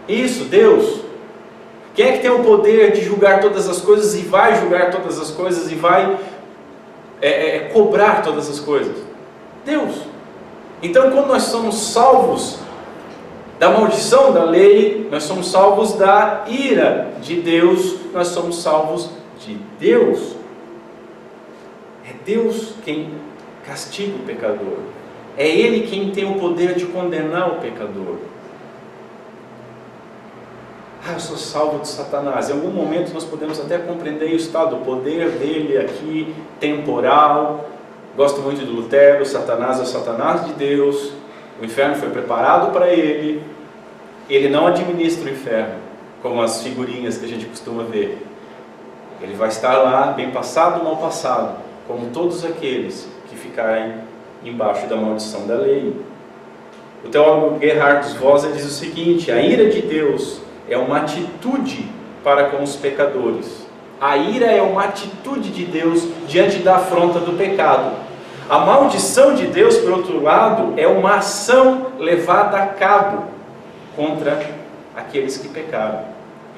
Isso, Deus. Quem é que tem o poder de julgar todas as coisas e vai julgar todas as coisas e vai cobrar todas as coisas? Deus. Então, quando nós somos salvos da maldição da lei, nós somos salvos da ira de Deus, nós somos salvos de Deus. É Deus quem castiga o pecador. É Ele quem tem o poder de condenar o pecador. Eu sou salvo de Satanás. Em algum momento nós podemos até compreender isso, tá? Do poder dele aqui, temporal. Gosto muito do Lutero: Satanás é o Satanás de Deus. O inferno foi preparado para ele. Ele não administra o inferno, como as figurinhas que a gente costuma ver. Ele vai estar lá, bem passado, mal passado, como todos aqueles que ficarem embaixo da maldição da lei. O teólogo Gerhard Voser diz o seguinte: a ira de Deus é uma atitude para com os pecadores. A ira é uma atitude de Deus diante da afronta do pecado. A maldição de Deus, por outro lado, é uma ação levada a cabo contra aqueles que pecaram.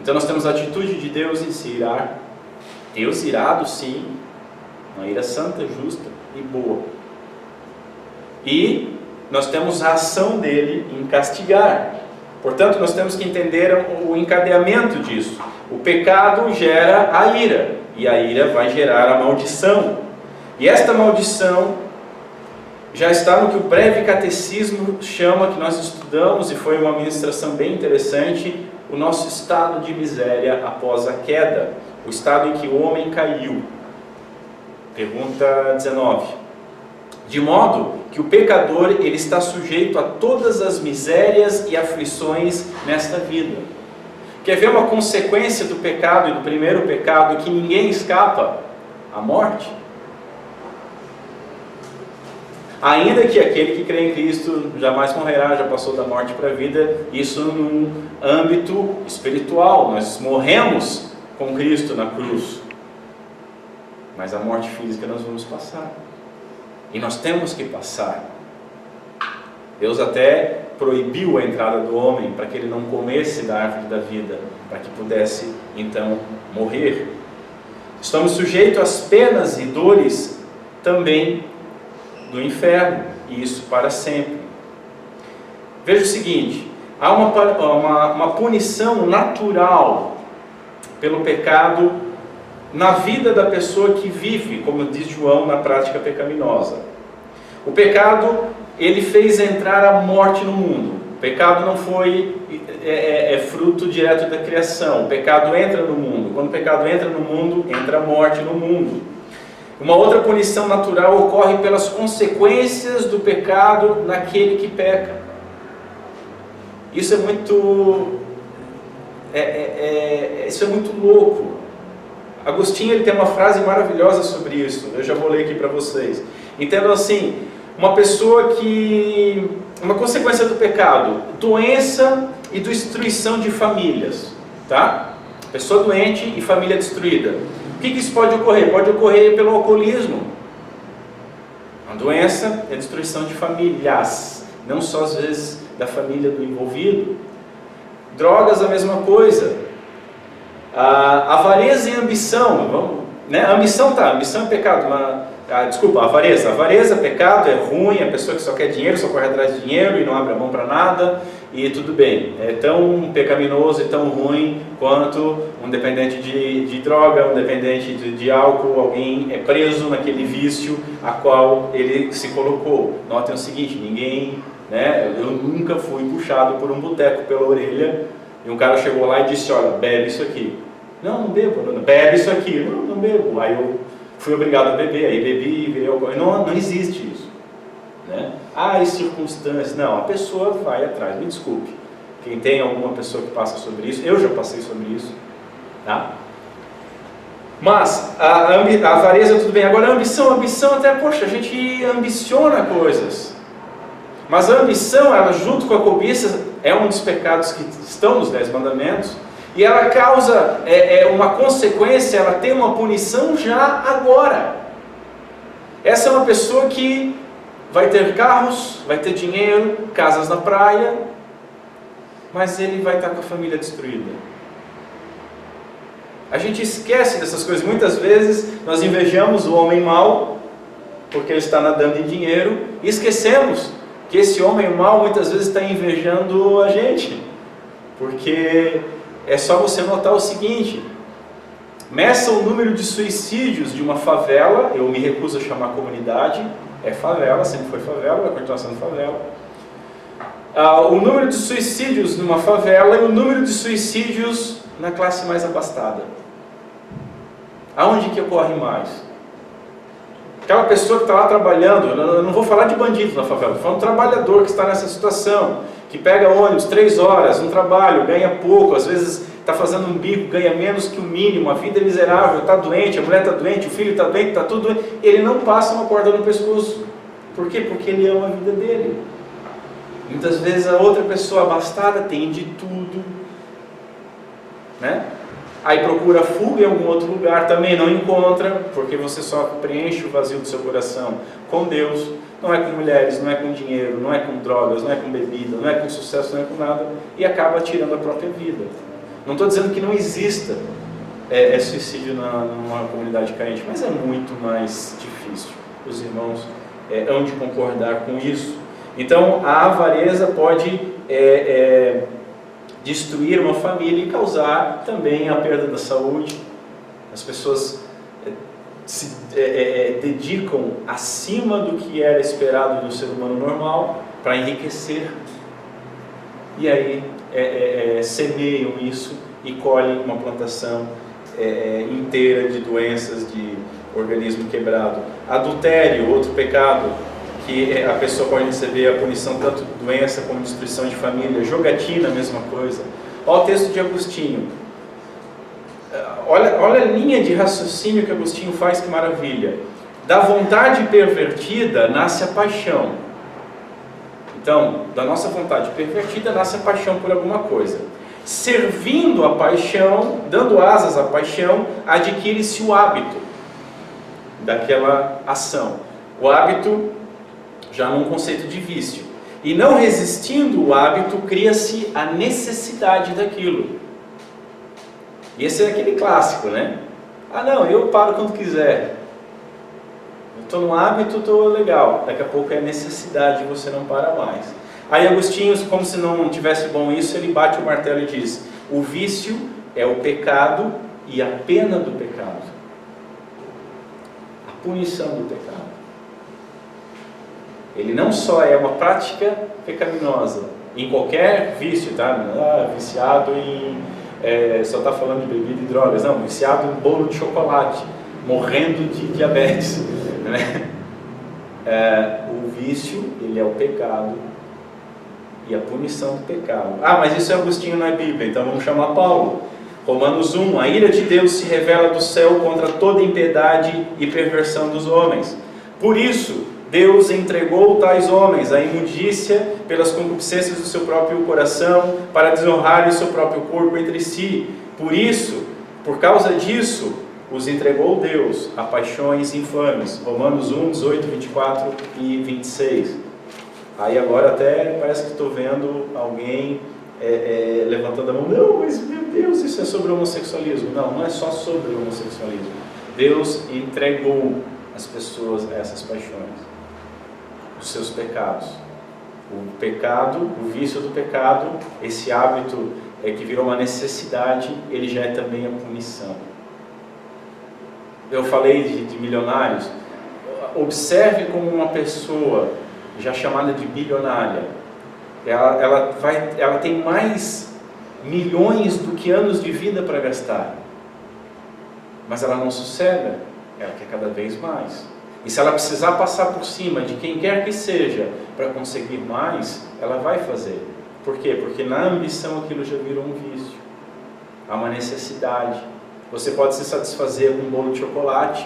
Então nós temos a atitude de Deus em se irar. Deus irado, sim, uma ira santa, justa e boa. E nós temos a ação dele em castigar. Portanto, nós temos que entender o encadeamento disso. O pecado gera a ira, e a ira vai gerar a maldição. E esta maldição já está no que o breve catecismo chama, que nós estudamos, e foi uma ministração bem interessante, o nosso estado de miséria após a queda, o estado em que o homem caiu. Pergunta 19. De modo que o pecador ele está sujeito a todas as misérias e aflições nesta vida. Quer ver uma consequência do pecado e do primeiro pecado que ninguém escapa? A morte. Ainda que aquele que crê em Cristo jamais morrerá, já passou da morte para a vida, isso num âmbito espiritual. Nós morremos com Cristo na cruz. Mas a morte física nós vamos passar. E nós temos que passar. Deus até proibiu a entrada do homem para que ele não comesse da árvore da vida, para que pudesse então morrer. Estamos sujeitos às penas e dores também do inferno, e isso para sempre. Veja o seguinte, há uma punição natural pelo pecado na vida da pessoa que vive, como diz João, na prática pecaminosa. O pecado, ele fez entrar a morte no mundo. O pecado não foi fruto direto da criação. O pecado entra no mundo. Quando o pecado entra no mundo, entra a morte no mundo. Uma outra punição natural ocorre pelas consequências do pecado naquele que peca. Isso é muito louco. Agostinho ele tem uma frase maravilhosa sobre isso. Eu já vou ler aqui para vocês. Entendam assim, uma consequência do pecado, doença e destruição de famílias, tá? Pessoa doente e família destruída. O que isso pode ocorrer? Pode ocorrer pelo alcoolismo. A doença é a destruição de famílias, não só às vezes da família do envolvido. Drogas, a mesma coisa. Avareza e ambição, ambição é pecado, avareza é pecado, é ruim, a pessoa que só quer dinheiro, só corre atrás de dinheiro e não abre a mão para nada, e tudo bem, é tão pecaminoso e tão ruim quanto um dependente de droga, um dependente de álcool, alguém é preso naquele vício a qual ele se colocou. Notem o seguinte, eu nunca fui puxado por um boteco pela orelha, e um cara chegou lá e disse, olha, bebe isso aqui. Não bebo. Não, bebe isso aqui. Não bebo. Aí eu fui obrigado a beber, aí bebi e virei alcoólico. Não existe isso. E circunstâncias. Não, a pessoa vai atrás. Me desculpe. Quem tem alguma pessoa que passa sobre isso, eu já passei sobre isso. Tá? Mas, a avareza tudo bem. Agora a ambição até, a gente ambiciona coisas. Mas a ambição, ela junto com a cobiça, é um dos pecados que estão nos 10 mandamentos, e ela causa uma consequência, ela tem uma punição já agora. Essa é uma pessoa que vai ter carros, vai ter dinheiro, casas na praia, mas ele vai estar com a família destruída. A gente esquece dessas coisas. Muitas vezes nós invejamos o homem mau, porque ele está nadando em dinheiro, e esquecemos que esse homem mau muitas vezes está invejando a gente, porque é só você notar o seguinte, meça o número de suicídios de uma favela, eu me recuso a chamar comunidade, é favela, sempre foi favela, vai continuar sendo favela, o número de suicídios numa favela e o número de suicídios na classe mais abastada. Aonde que ocorre mais? Aquela pessoa que está lá trabalhando, eu não vou falar de bandido na favela, estou falando de um trabalhador que está nessa situação, que pega ônibus 3 horas, um trabalho, ganha pouco, às vezes está fazendo um bico, ganha menos que o mínimo, a vida é miserável, está doente, a mulher está doente, o filho está doente, está tudo doente, ele não passa uma corda no pescoço. Por quê? Porque ele ama a vida dele. Muitas vezes a outra pessoa abastada tem de tudo, Aí procura fuga em algum outro lugar, também não encontra, porque você só preenche o vazio do seu coração com Deus, não é com mulheres, não é com dinheiro, não é com drogas, não é com bebida, não é com sucesso, não é com nada, e acaba tirando a própria vida. Não estou dizendo que não exista suicídio numa comunidade carente, mas é muito mais difícil. Os irmãos hão de concordar com isso. Então, a avareza pode destruir uma família e causar também a perda da saúde. As pessoas se dedicam acima do que era esperado do ser humano normal para enriquecer. E aí semeiam isso e colhem uma plantação inteira de doenças, de organismo quebrado. Adultério, outro pecado, que a pessoa pode receber a punição tanto de doença como de destruição de família. Jogatina, a mesma coisa. Olha o texto de Agostinho. Olha a linha de raciocínio que Agostinho faz, que maravilha. Da vontade pervertida nasce a paixão. Então, da nossa vontade pervertida nasce a paixão por alguma coisa. Servindo a paixão, dando asas à paixão, adquire-se o hábito daquela ação. O hábito já num conceito de vício. E não resistindo o hábito, cria-se a necessidade daquilo. E esse é aquele clássico, né? Ah não, eu paro quando quiser. Eu estou no hábito, estou legal. Daqui a pouco é necessidade e você não para mais. Aí Agostinho, como se não tivesse bom isso, ele bate o martelo e diz: o vício é o pecado e a pena do pecado. A punição do pecado. Ele não só é uma prática pecaminosa, em qualquer vício, tá? Viciado em... só está falando de bebida e drogas. Não, viciado em bolo de chocolate, morrendo de diabetes, né? O vício, ele é o pecado e a punição do pecado. Ah, mas isso é Agostinho na Bíblia, então vamos chamar Paulo. Romanos 1, a ira de Deus se revela do céu contra toda impiedade e perversão dos homens. Por isso, Deus entregou tais homens à imundícia pelas concupiscências do seu próprio coração, para desonrarem o seu próprio corpo entre si. Por isso, por causa disso, os entregou Deus a paixões infames. Romanos 1, 18, 24 e 26. Aí agora até parece que estou vendo alguém levantando a mão. Não, mas meu Deus, isso é sobre o homossexualismo. Não, não é só sobre o homossexualismo. Deus entregou as pessoas a essas paixões, os seus pecados. O pecado, o vício do pecado, esse hábito que virou uma necessidade, ele já é também a punição. Eu falei de milionários. Observe como uma pessoa já chamada de bilionária, ela tem mais milhões do que anos de vida para gastar, mas ela não sossega, ela quer cada vez mais. E se ela precisar passar por cima de quem quer que seja para conseguir mais, ela vai fazer. Por quê? Porque na ambição aquilo já virou um vício. Há uma necessidade. Você pode se satisfazer com um bolo de chocolate,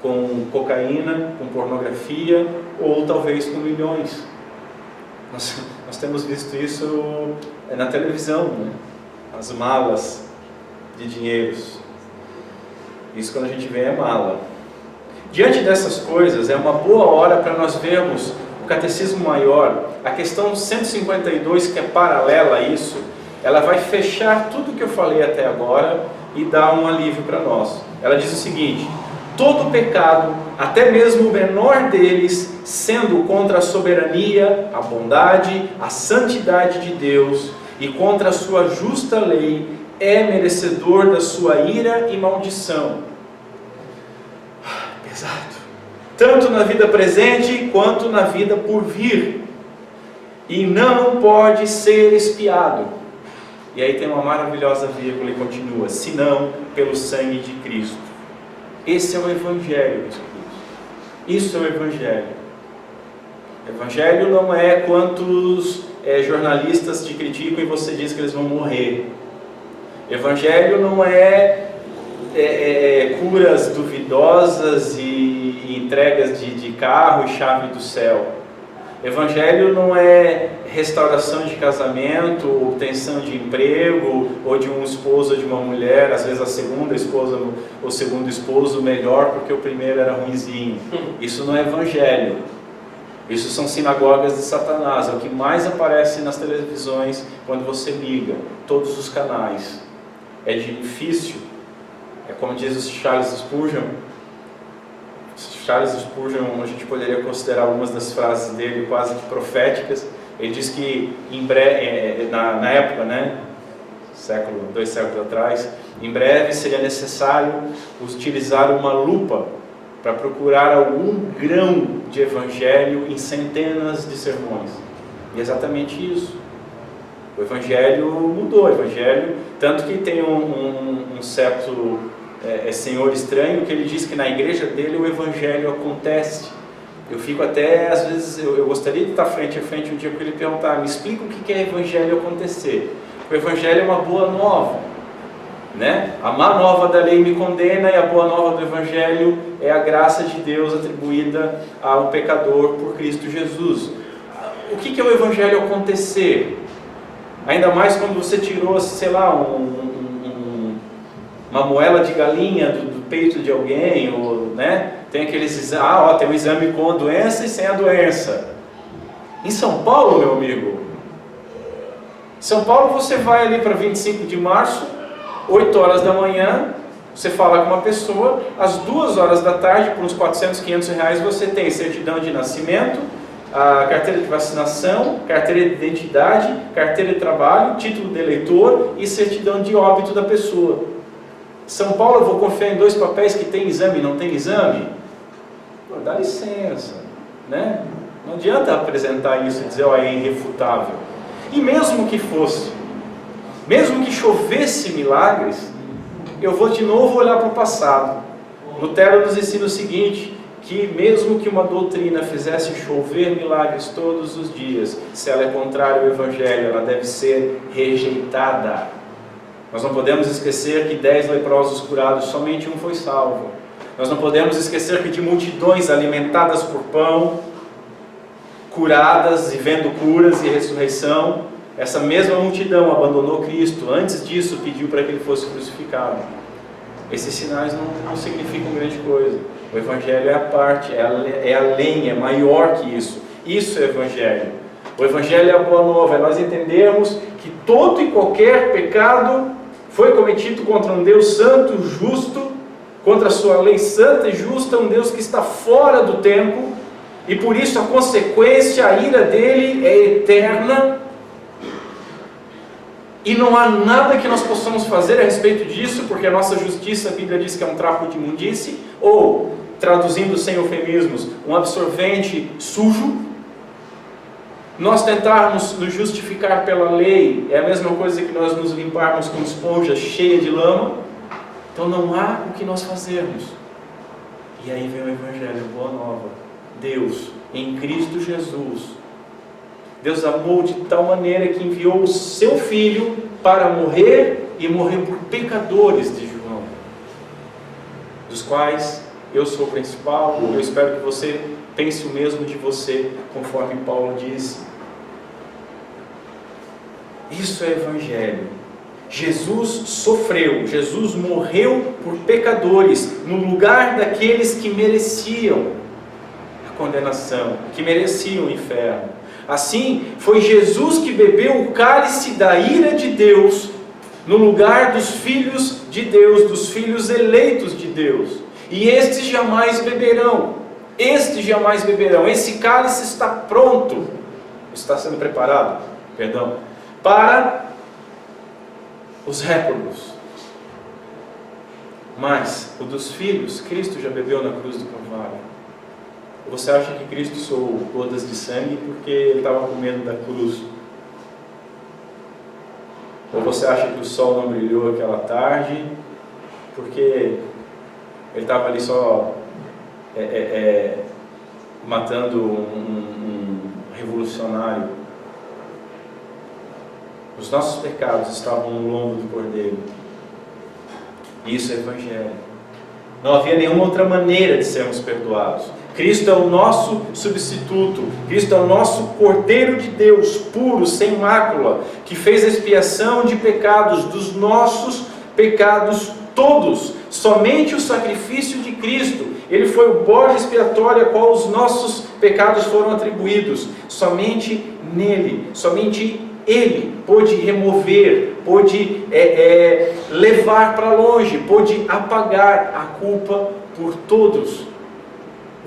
com cocaína, com pornografia, ou talvez com milhões. Nós temos visto isso na televisão, né? As malas de dinheiros. Isso quando a gente vê é mala. Diante dessas coisas, é uma boa hora para nós vermos o Catecismo Maior. A questão 152, que é paralela a isso, ela vai fechar tudo que eu falei até agora e dar um alívio para nós. Ela diz o seguinte: todo pecado, até mesmo o menor deles, sendo contra a soberania, a bondade, a santidade de Deus e contra a sua justa lei, é merecedor da sua ira e maldição. Pesado. Tanto na vida presente quanto na vida por vir. E não pode ser expiado. E aí tem uma maravilhosa vírgula e continua: senão pelo sangue de Cristo. Esse é o Evangelho, meus queridos. Isso é o Evangelho. O Evangelho não é quantos jornalistas te criticam e você diz que eles vão morrer. Evangelho não é curas duvidosas e entregas de carro e chave do céu. Evangelho não é restauração de casamento, obtenção de emprego, ou de um esposo ou de uma mulher, às vezes a segunda esposa ou segundo esposo melhor porque o primeiro era ruinzinho. Isso não é Evangelho. Isso são sinagogas de Satanás. É o que mais aparece nas televisões quando você liga todos os canais. É difícil. É como diz o Charles Spurgeon. Charles Spurgeon, a gente poderia considerar algumas das frases dele quase que proféticas. Ele diz que em breve, na época, né, dois séculos atrás, em breve seria necessário utilizar uma lupa para procurar algum grão de evangelho em centenas de sermões. E é exatamente isso. O evangelho mudou, o evangelho, tanto que tem um certo senhor estranho que ele diz que na igreja dele o evangelho acontece. Eu fico até, às vezes, eu gostaria de estar frente a frente um dia com ele e perguntar: me explica o que é evangelho acontecer. O evangelho é uma boa nova, né? A má nova da lei me condena, e a boa nova do evangelho é a graça de Deus atribuída ao pecador por Cristo Jesus. O que é o evangelho acontecer? Ainda mais quando você tirou, sei lá, uma moela de galinha do peito de alguém, ou, né? Tem aqueles exames, tem um exame com a doença e sem a doença. Em São Paulo, meu amigo, em São Paulo você vai ali para 25 de março, 8 horas da manhã, você fala com uma pessoa, às 2 horas da tarde, por uns 400, 500 reais, você tem certidão de nascimento, a carteira de vacinação, carteira de identidade, carteira de trabalho, título de eleitor e certidão de óbito da pessoa. São Paulo, eu vou confiar em 2 papéis que tem exame e não tem exame? Pô, dá licença, né? Não adianta apresentar isso e dizer, é irrefutável. E mesmo que fosse, mesmo que chovesse milagres, eu vou de novo olhar para o passado. Lutero nos ensina o seguinte, que mesmo que uma doutrina fizesse chover milagres todos os dias, se ela é contrária ao Evangelho, ela deve ser rejeitada. Nós não podemos esquecer que 10 leprosos curados, somente um foi salvo. Nós não podemos esquecer que de multidões alimentadas por pão, curadas e vendo curas e ressurreição, essa mesma multidão abandonou Cristo. Antes disso, pediu para que ele fosse crucificado. Esses sinais não significam grande coisa. O Evangelho é a parte, é além, é maior que isso. Isso é o Evangelho. O Evangelho é a boa nova, é nós entendermos que todo e qualquer pecado foi cometido contra um Deus santo, justo, contra a sua lei santa e justa, um Deus que está fora do tempo, e por isso a consequência, a ira dele é eterna, e não há nada que nós possamos fazer a respeito disso, porque a nossa justiça, a Bíblia diz que é um trapo de imundície, ou, traduzindo sem eufemismos, um absorvente sujo. Nós tentarmos nos justificar pela lei é a mesma coisa que nós nos limparmos com esponja cheia de lama. Então não há o que nós fazermos. E aí vem o Evangelho, a boa nova. Deus, em Cristo Jesus, Deus amou de tal maneira que enviou o seu Filho para morrer, e morrer por pecadores de João, dos quais eu sou o principal. Eu espero que você pense o mesmo de você, conforme Paulo disse. Isso é Evangelho. Jesus sofreu, Jesus morreu por pecadores, no lugar daqueles que mereciam a condenação, que mereciam o inferno. Assim, foi Jesus que bebeu o cálice da ira de Deus, no lugar dos filhos de Deus, dos filhos eleitos de Deus. E estes jamais beberão. Estes jamais beberão. Esse cálice está pronto, está sendo preparado, para os réprobos. Mas o dos filhos, Cristo já bebeu na cruz do Calvário. Você acha que Cristo suou gotas de sangue porque ele estava com medo da cruz? Ou você acha que o sol não brilhou aquela tarde porque ele estava ali só matando um revolucionário? Os nossos pecados estavam no lombo do Cordeiro. Isso é Evangelho. Não havia nenhuma outra maneira de sermos perdoados. Cristo é o nosso substituto. Cristo é o nosso Cordeiro de Deus, puro, sem mácula, que fez a expiação de pecados, dos nossos pecados todos. Somente o sacrifício de Cristo, ele foi o bode expiatório a qual os nossos pecados foram atribuídos. Somente nele, somente ele pôde remover, pôde levar para longe, pôde apagar a culpa por todos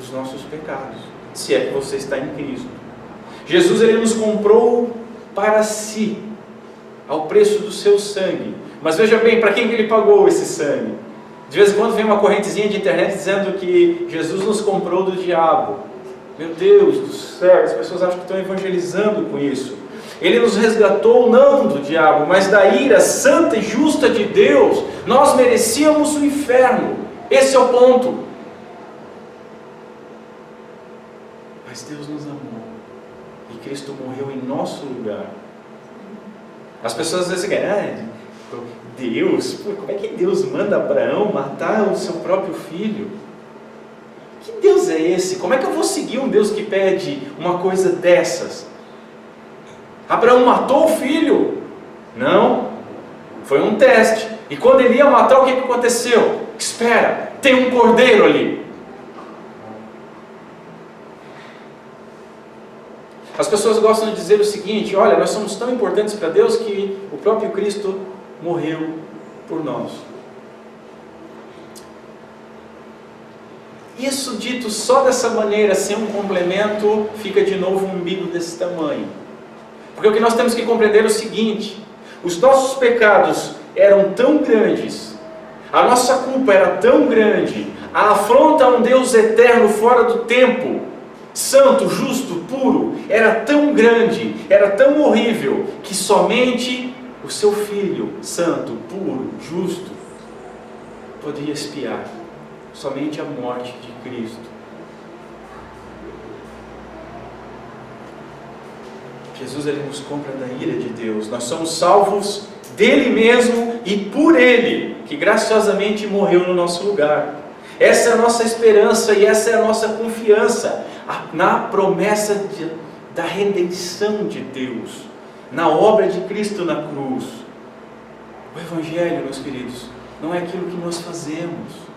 os nossos pecados, se é que você está em Cristo. Jesus, Ele nos comprou para si, ao preço do seu sangue. Mas veja bem, para quem Ele pagou esse sangue? De vez em quando vem uma correntezinha de internet dizendo que Jesus nos comprou do diabo. Meu Deus do céu, as pessoas acham que estão evangelizando com isso. Ele nos resgatou não do diabo, mas da ira santa e justa de Deus. Nós merecíamos o inferno. Esse é o ponto. Mas Deus nos amou. E Cristo morreu em nosso lugar. As pessoas às vezes dizem, Deus, como é que Deus manda Abraão matar o seu próprio filho? Que Deus é esse? Como é que eu vou seguir um Deus que pede uma coisa dessas? Abraão matou o filho? Não, foi um teste. E quando ele ia matar, o que aconteceu? Espera, tem um cordeiro ali. As pessoas gostam de dizer o seguinte: olha, nós somos tão importantes para Deus que o próprio Cristo morreu por nós. Isso dito só dessa maneira, sem um complemento, fica de novo um umbigo desse tamanho. Porque o que nós temos que compreender é o seguinte: os nossos pecados eram tão grandes, a nossa culpa era tão grande, a afronta a um Deus eterno fora do tempo, santo, justo, puro, era tão grande, era tão horrível, que somente o seu Filho, santo, puro, justo, poderia expiar. Somente a morte de Cristo. Jesus, Ele nos compra da ira de Deus. Nós somos salvos dele mesmo e por Ele, que graciosamente morreu no nosso lugar. Essa é a nossa esperança e essa é a nossa confiança na promessa da redenção de Deus, na obra de Cristo na cruz. O Evangelho, meus queridos, não é aquilo que nós fazemos.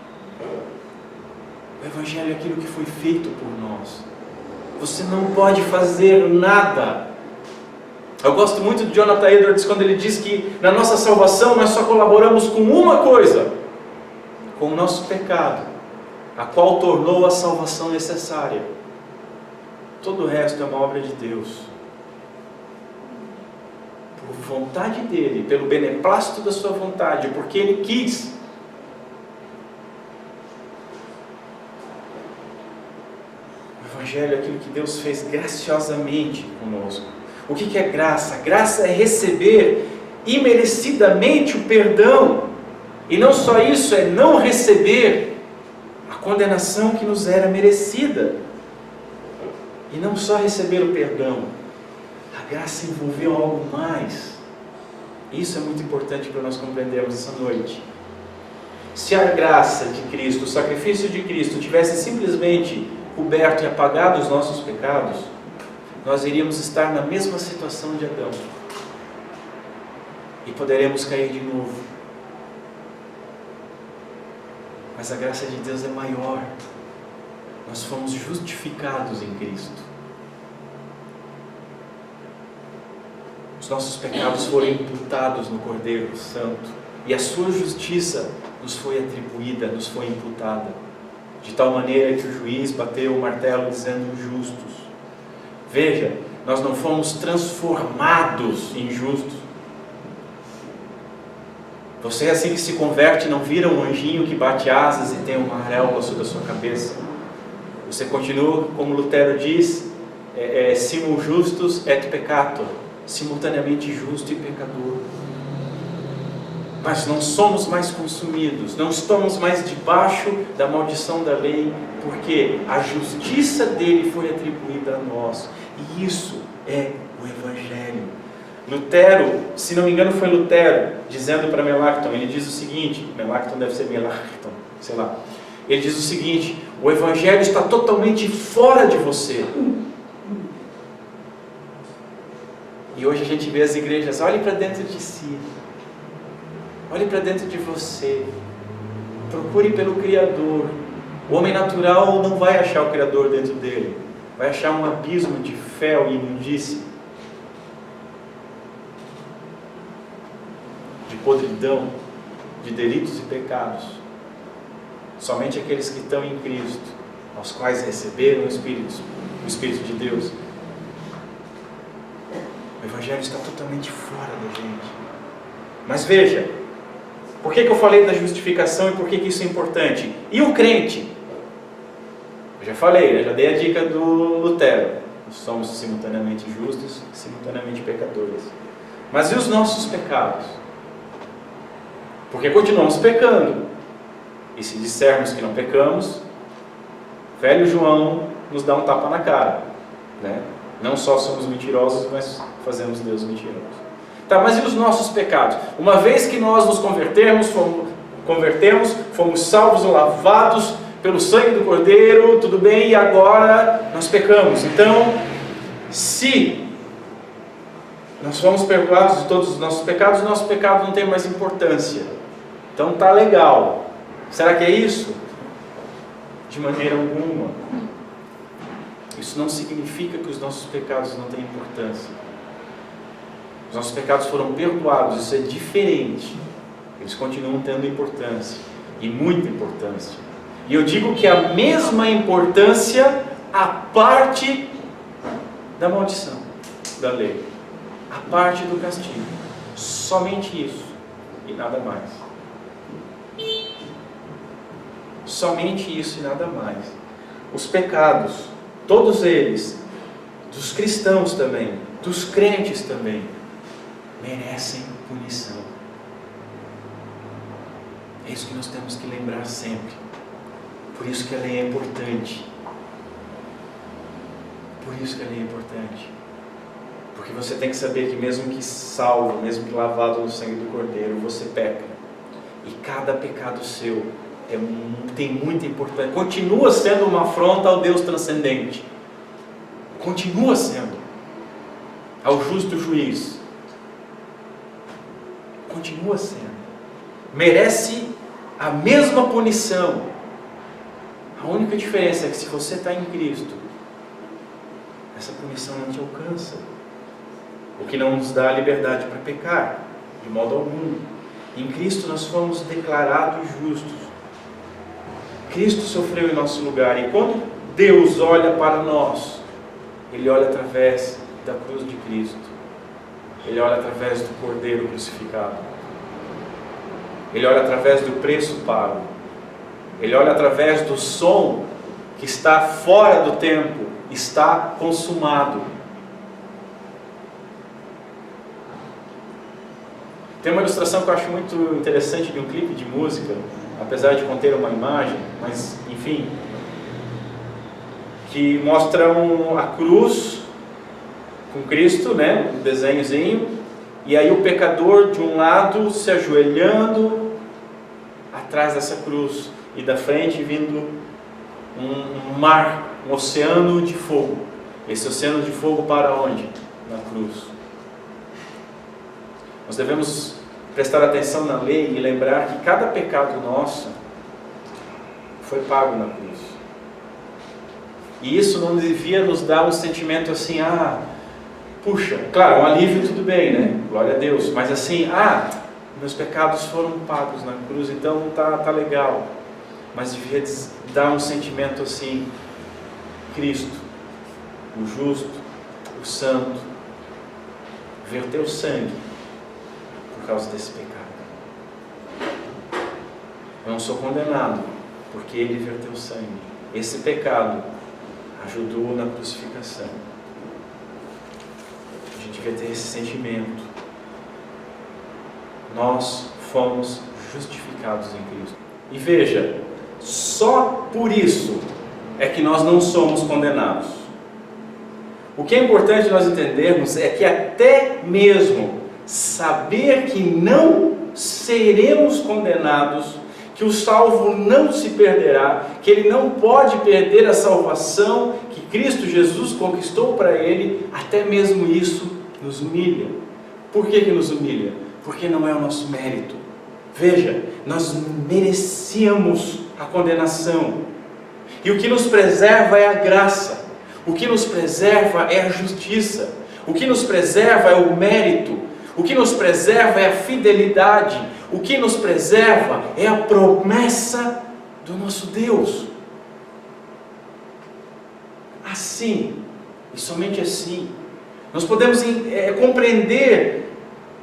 O Evangelho é aquilo que foi feito por nós. Você não pode fazer nada. Eu gosto muito de Jonathan Edwards quando ele diz que na nossa salvação nós só colaboramos com uma coisa: com o nosso pecado, a qual tornou a salvação necessária. Todo o resto é uma obra de Deus. Por vontade dele, pelo beneplácito da sua vontade, porque ele quis. O Evangelho é aquilo que Deus fez graciosamente conosco. O que é graça? Graça é receber imerecidamente o perdão. E não só isso, é não receber a condenação que nos era merecida. E não só receber o perdão, a graça envolveu algo mais. Isso é muito importante para nós compreendermos essa noite. Se a graça de Cristo, o sacrifício de Cristo, tivesse simplesmente coberto e apagado os nossos pecados, nós iríamos estar na mesma situação de Adão. E poderemos cair de novo. Mas a graça de Deus é maior. Nós fomos justificados em Cristo. Os nossos pecados foram imputados no Cordeiro Santo. E a sua justiça nos foi atribuída, nos foi imputada. De tal maneira que o juiz bateu o martelo dizendo justos. Veja, nós não fomos transformados em justos. Você, assim que se converte, não vira um anjinho que bate asas e tem uma auréola sobre a sua cabeça. Você continua, como Lutero diz, simul justus et peccator, simultaneamente justo e pecador. Mas não somos mais consumidos, não estamos mais debaixo da maldição da lei, porque a justiça dele foi atribuída a nós. E isso é o Evangelho. Lutero, se não me engano foi Lutero, dizendo para Melanchthon, ele diz o seguinte, Melanchthon deve ser Melanchthon, sei lá. Ele diz o seguinte: o Evangelho está totalmente fora de você. E hoje a gente vê as igrejas, olhe para dentro de si. Olhe para dentro de você. Procure pelo Criador. O homem natural não vai achar o Criador dentro dele. Vai achar um abismo de fel e imundície, de podridão, de delitos e pecados. Somente aqueles que estão em Cristo aos quais receberam o Espírito de Deus. O Evangelho está totalmente fora da gente. Mas veja, por que eu falei da justificação e por que isso é importante? E o crente? Eu já falei, já dei a dica do Lutero. Nós somos simultaneamente justos e simultaneamente pecadores. Mas e os nossos pecados? Porque continuamos pecando. E se dissermos que não pecamos, velho João nos dá um tapa na cara, né? Não só somos mentirosos, mas fazemos Deus mentiroso. Tá, mas e os nossos pecados? Uma vez que nós nos convertemos, fomos salvos ou lavados pelo sangue do Cordeiro, tudo bem, e agora nós pecamos. Então, se nós fomos perdoados de todos os nossos pecados, o nosso pecado não tem mais importância. Então tá legal. Será que é isso? De maneira alguma. Isso não significa que os nossos pecados não têm importância. Os nossos pecados foram perdoados, isso é diferente. Eles continuam tendo importância, e muita importância. E eu digo que a mesma importância a parte da maldição, da lei, a parte do castigo. Somente isso e nada mais. Somente isso e nada mais. Os pecados, todos eles, dos cristãos também, dos crentes também, merecem punição. É isso que nós temos que lembrar sempre. Por isso que a lei é importante. Por isso que a lei é importante. Porque você tem que saber que mesmo que salvo, mesmo que lavado no sangue do Cordeiro, você peca. E cada pecado seu tem muita importância. Continua sendo uma afronta ao Deus transcendente. Continua sendo. Ao justo juiz. Continua sendo. Merece a mesma punição. A única diferença é que se você está em Cristo, essa punição não te alcança. O que não nos dá a liberdade para pecar, de modo algum. Em Cristo nós fomos declarados justos. Cristo sofreu em nosso lugar. E quando Deus olha para nós, Ele olha através da cruz de Cristo. Ele olha através do Cordeiro crucificado. Ele olha através do preço pago. Ele olha através do som que está fora do tempo. Está consumado. Tem uma ilustração que eu acho muito interessante de um clipe de música, apesar de conter uma imagem, mas enfim, que mostra a cruz com Cristo, né, um desenhozinho, e aí o pecador de um lado se ajoelhando atrás dessa cruz, e da frente vindo um mar, um oceano de fogo. Esse oceano de fogo para onde? Na cruz. Nós devemos prestar atenção na lei e lembrar que cada pecado nosso foi pago na cruz. E isso não devia nos dar um sentimento assim, puxa, claro, um alívio tudo bem, né? Glória a Deus. Mas assim, meus pecados foram pagos na cruz, então tá legal. Mas devia dar um sentimento assim, Cristo, o justo, o santo, verteu o sangue por causa desse pecado. Eu não sou condenado, porque Ele verteu o sangue. Esse pecado ajudou na crucificação. A gente devia ter esse sentimento. Nós fomos justificados em Cristo. E veja, só por isso é que nós não somos condenados. O que é importante nós entendermos é que até mesmo saber que não seremos condenados, que o salvo não se perderá, que ele não pode perder a salvação que Cristo Jesus conquistou para ele, até mesmo isso nos humilha. Por que nos humilha? Porque não é o nosso mérito. Veja, nós merecíamos a condenação, e o que nos preserva é a graça, o que nos preserva é a justiça, o que nos preserva é o mérito, o que nos preserva é a fidelidade, o que nos preserva é a promessa do nosso Deus. Assim, e somente assim, nós podemos compreender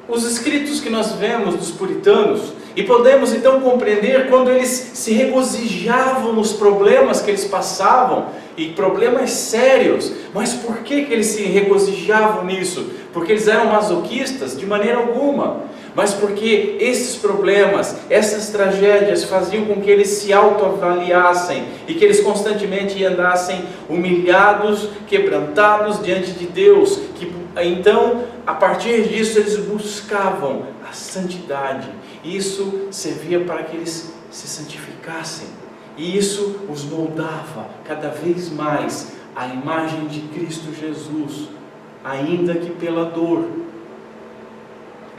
os escritos que nós vemos dos puritanos, e podemos então compreender quando eles se regozijavam nos problemas que eles passavam, e problemas sérios. Mas por que eles se regozijavam nisso? Porque eles eram masoquistas? De maneira alguma. Mas porque esses problemas, essas tragédias faziam com que eles se autoavaliassem e que eles constantemente andassem humilhados, quebrantados diante de Deus. Que então, a partir disso, eles buscavam a santidade. Isso servia para que eles se santificassem. E isso os moldava cada vez mais à imagem de Cristo Jesus, ainda que pela dor.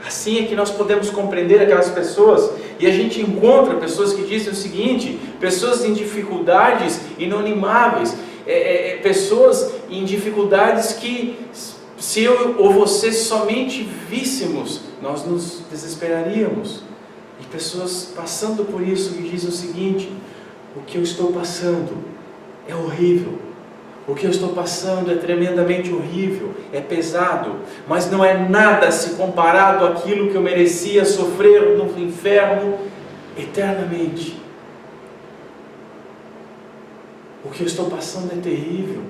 Assim é que nós podemos compreender aquelas pessoas, e a gente encontra pessoas que dizem o seguinte, pessoas em dificuldades inanimáveis, pessoas em dificuldades que, se eu ou você somente víssemos, nós nos desesperaríamos. E pessoas passando por isso que dizem o seguinte: o que eu estou passando é horrível. O que eu estou passando é tremendamente horrível, é pesado, mas não é nada se comparado àquilo que eu merecia sofrer no inferno eternamente. O que eu estou passando é terrível,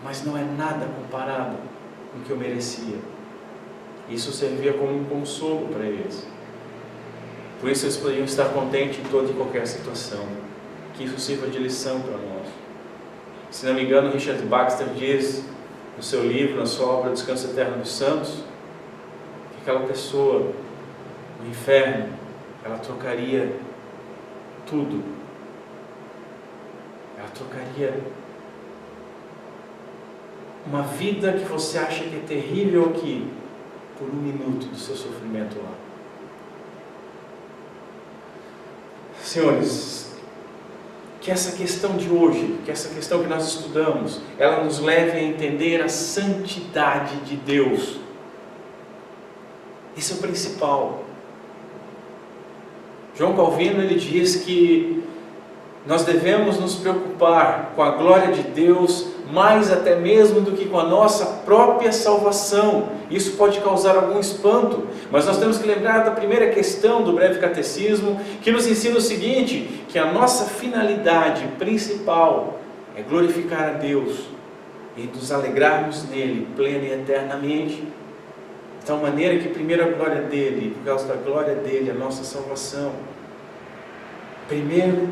mas não é nada comparado com o que eu merecia. Isso servia como um consolo para eles. Por isso eles podiam estar contentes em toda e qualquer situação. Que isso sirva de lição para nós. Se não me engano, Richard Baxter diz no seu livro, na sua obra Descanso Eterno dos Santos, que aquela pessoa no inferno, ela trocaria tudo. Ela trocaria uma vida que você acha que é terrível aqui, por um minuto do seu sofrimento lá. Senhores, que essa questão de hoje, que essa questão que nós estudamos, ela nos leve a entender a santidade de Deus. Isso é o principal. João Calvino, ele diz que nós devemos nos preocupar com a glória de Deus mais até mesmo do que com a nossa própria salvação. Isso pode causar algum espanto, mas nós temos que lembrar da primeira questão do breve catecismo, que nos ensina o seguinte, que a nossa finalidade principal é glorificar a Deus e nos alegrarmos nele plena e eternamente, de tal maneira que primeiro a glória dele, por causa da glória dele, a nossa salvação, primeiro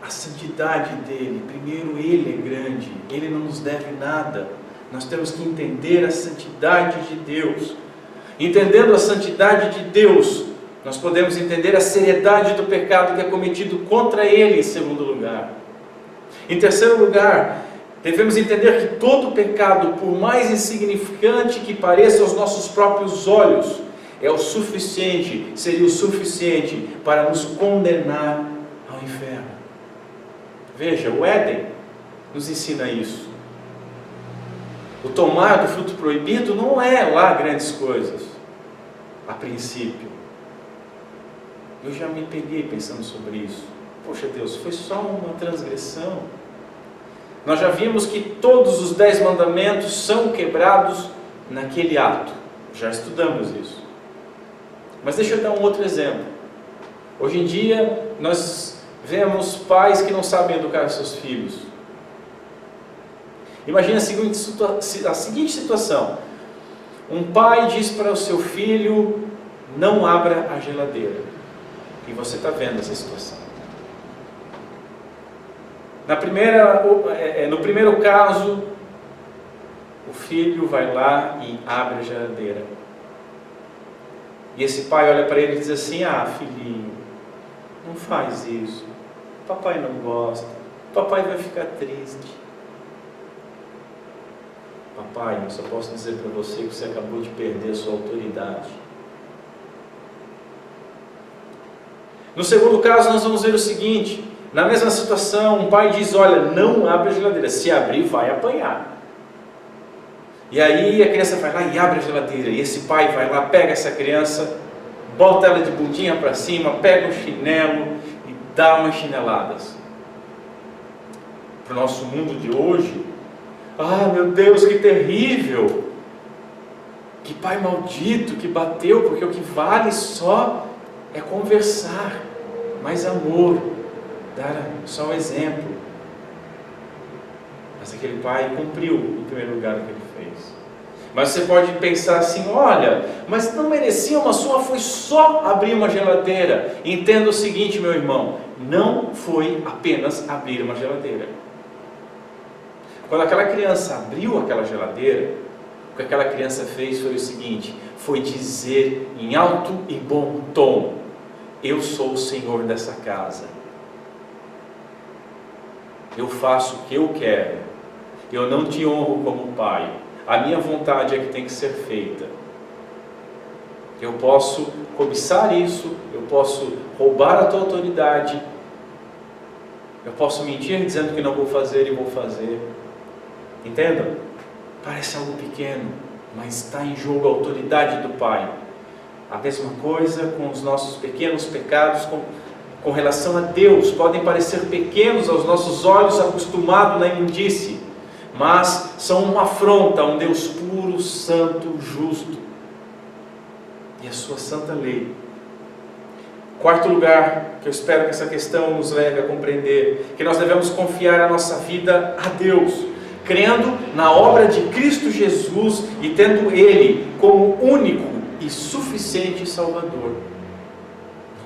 a santidade dele, primeiro ele é grande, ele não nos deve nada. Nós temos que entender a santidade de Deus. Entendendo a santidade de Deus, nós podemos entender a seriedade do pecado que é cometido contra ele, em segundo lugar. Em terceiro lugar, devemos entender que todo pecado, por mais insignificante que pareça aos nossos próprios olhos, é o suficiente, seria o suficiente para nos condenar ao inferno. Veja, o Éden nos ensina isso. O tomar do fruto proibido não é lá grandes coisas, a princípio. Eu já me peguei pensando sobre isso. Poxa Deus, foi só uma transgressão. Nós já vimos que todos os 10 mandamentos são quebrados naquele ato. Já estudamos isso. Mas deixa eu dar um outro exemplo. Hoje em dia, nós vemos pais que não sabem educar seus filhos. Imagina a seguinte situação. Um pai diz para o seu filho: não abra a geladeira. E você está vendo essa situação. No primeiro caso, o filho vai lá e abre a geladeira. E esse pai olha para ele e diz assim: ah, filhinho, não faz isso. Papai não gosta. Papai vai ficar triste. Papai, eu só posso dizer para você que você acabou de perder a sua autoridade. No segundo caso, nós vamos ver o seguinte: na mesma situação, um pai diz: olha, não abre a geladeira, se abrir vai apanhar. E aí a criança vai lá e abre a geladeira, e esse pai vai lá, pega essa criança, bota ela de bundinha para cima, pega um chinelo e dá umas chineladas. Para o nosso mundo de hoje, Ah, meu Deus, que terrível! Que pai maldito que bateu, porque o que vale só é conversar, mais amor, dar só um exemplo. Mas aquele pai cumpriu, em primeiro lugar, o que ele fez. Mas você pode pensar assim, olha, mas não merecia uma sua, foi só abrir uma geladeira. Entenda o seguinte, meu irmão, não foi apenas abrir uma geladeira. Quando aquela criança abriu aquela geladeira, o que aquela criança fez foi o seguinte, foi dizer em alto e bom tom, eu sou o Senhor dessa casa. Eu faço o que eu quero. Eu não te honro como pai. A minha vontade é que tem que ser feita. Eu posso cobiçar isso, eu posso roubar a tua autoridade, eu posso mentir dizendo que não vou fazer e vou fazer. Entendam? Parece algo pequeno, mas está em jogo a autoridade do Pai. A mesma coisa com os nossos pequenos pecados com relação a Deus. Podem parecer pequenos aos nossos olhos, acostumados na imundície, mas são uma afronta a um Deus puro, santo, justo e a sua santa lei. Quarto lugar, que eu espero que essa questão nos leve a compreender, que nós devemos confiar a nossa vida a Deus, crendo na obra de Cristo Jesus e tendo Ele como único e suficiente Salvador.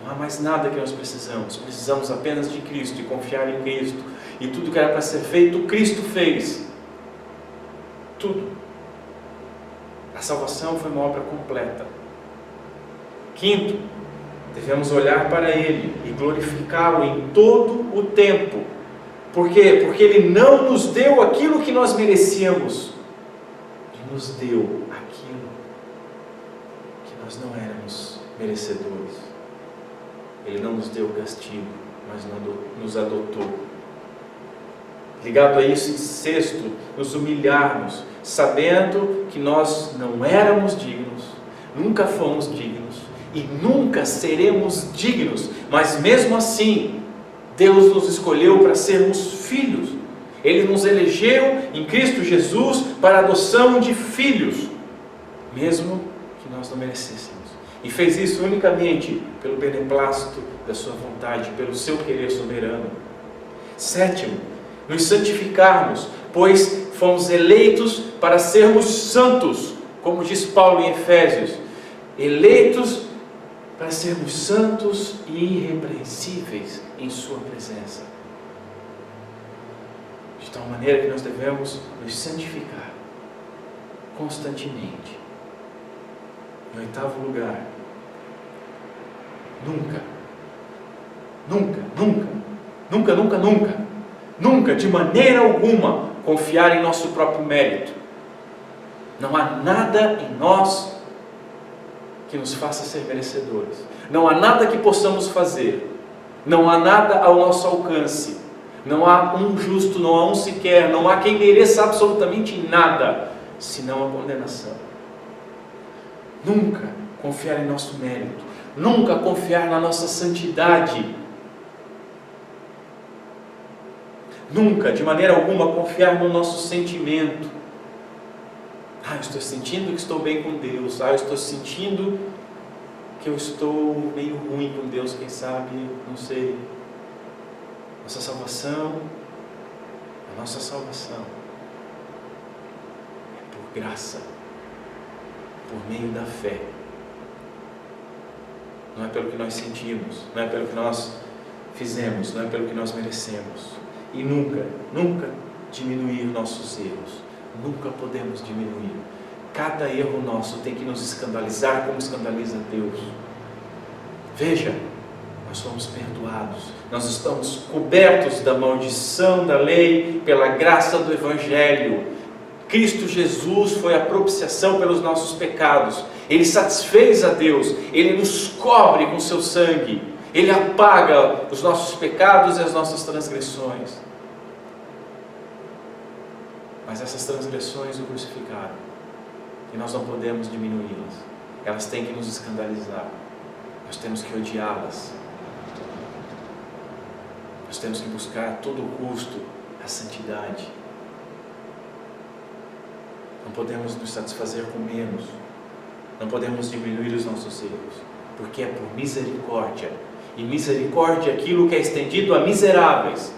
Não há mais nada que nós precisamos apenas de Cristo e confiar em Cristo, e tudo que era para ser feito, Cristo fez. Tudo. A salvação foi uma obra completa. Quinto, devemos olhar para Ele e glorificá-lo em todo o tempo. Por quê? Porque Ele não nos deu aquilo que nós merecíamos. Ele nos deu aquilo que nós não éramos merecedores. Ele não nos deu castigo, mas nos adotou. Ligado a isso, em sexto, nos humilharmos, sabendo que nós não éramos dignos, nunca fomos dignos e nunca seremos dignos, mas mesmo assim, Deus nos escolheu para sermos filhos. Ele nos elegeu em Cristo Jesus para a adoção de filhos, mesmo que nós não merecêssemos. E fez isso unicamente pelo beneplácito da sua vontade, pelo seu querer soberano. Sétimo, nos santificarmos, pois fomos eleitos para sermos santos, como diz Paulo em Efésios, eleitos para sermos santos e irrepreensíveis em sua presença. De tal maneira que nós devemos nos santificar constantemente. Em oitavo lugar, nunca, de maneira alguma, confiar em nosso próprio mérito. Não há nada em nós que nos faça ser merecedores. Não há nada que possamos fazer. Não há nada ao nosso alcance. Não há um justo, não há um sequer, não há quem mereça absolutamente nada, senão a condenação. Nunca confiar em nosso mérito. Nunca confiar na nossa santidade. Nunca, de maneira alguma, confiar no nosso sentimento. Eu estou sentindo que estou bem com Deus. Eu estou sentindo que eu estou meio ruim com Deus, quem sabe, não sei. A nossa salvação é por graça, por meio da fé. Não é pelo que nós sentimos, não é pelo que nós fizemos, não é pelo que nós merecemos. E nunca diminuir nossos erros. Nunca podemos diminuir. Cada erro nosso tem que nos escandalizar como escandaliza Deus. Veja, nós somos perdoados. Nós estamos cobertos da maldição da lei pela graça do Evangelho. Cristo Jesus foi a propiciação pelos nossos pecados. Ele satisfez a Deus. Ele nos cobre com seu sangue. Ele apaga os nossos pecados e as nossas transgressões. Mas essas transgressões o crucificaram. E nós não podemos diminuí-las. Elas têm que nos escandalizar. Nós temos que odiá-las. Nós temos que buscar a todo custo a santidade. Não podemos nos satisfazer com menos. Não podemos diminuir os nossos erros, porque é por misericórdia. E misericórdia é aquilo que é estendido a miseráveis.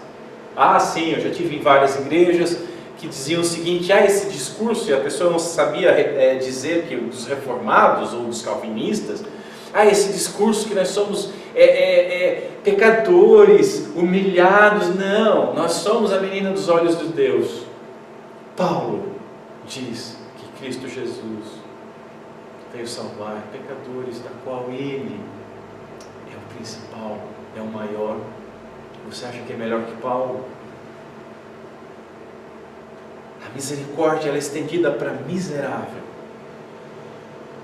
Ah, sim, eu já tive em várias igrejas que diziam o seguinte: esse discurso, e a pessoa não sabia dizer que dos reformados ou dos calvinistas, esse discurso que nós somos pecadores, humilhados. Não, nós somos a menina dos olhos de Deus. Paulo diz que Cristo Jesus veio salvar pecadores, da qual Ele é o principal, é o maior. Você acha que é melhor que Paulo? A misericórdia ela é estendida para miserável,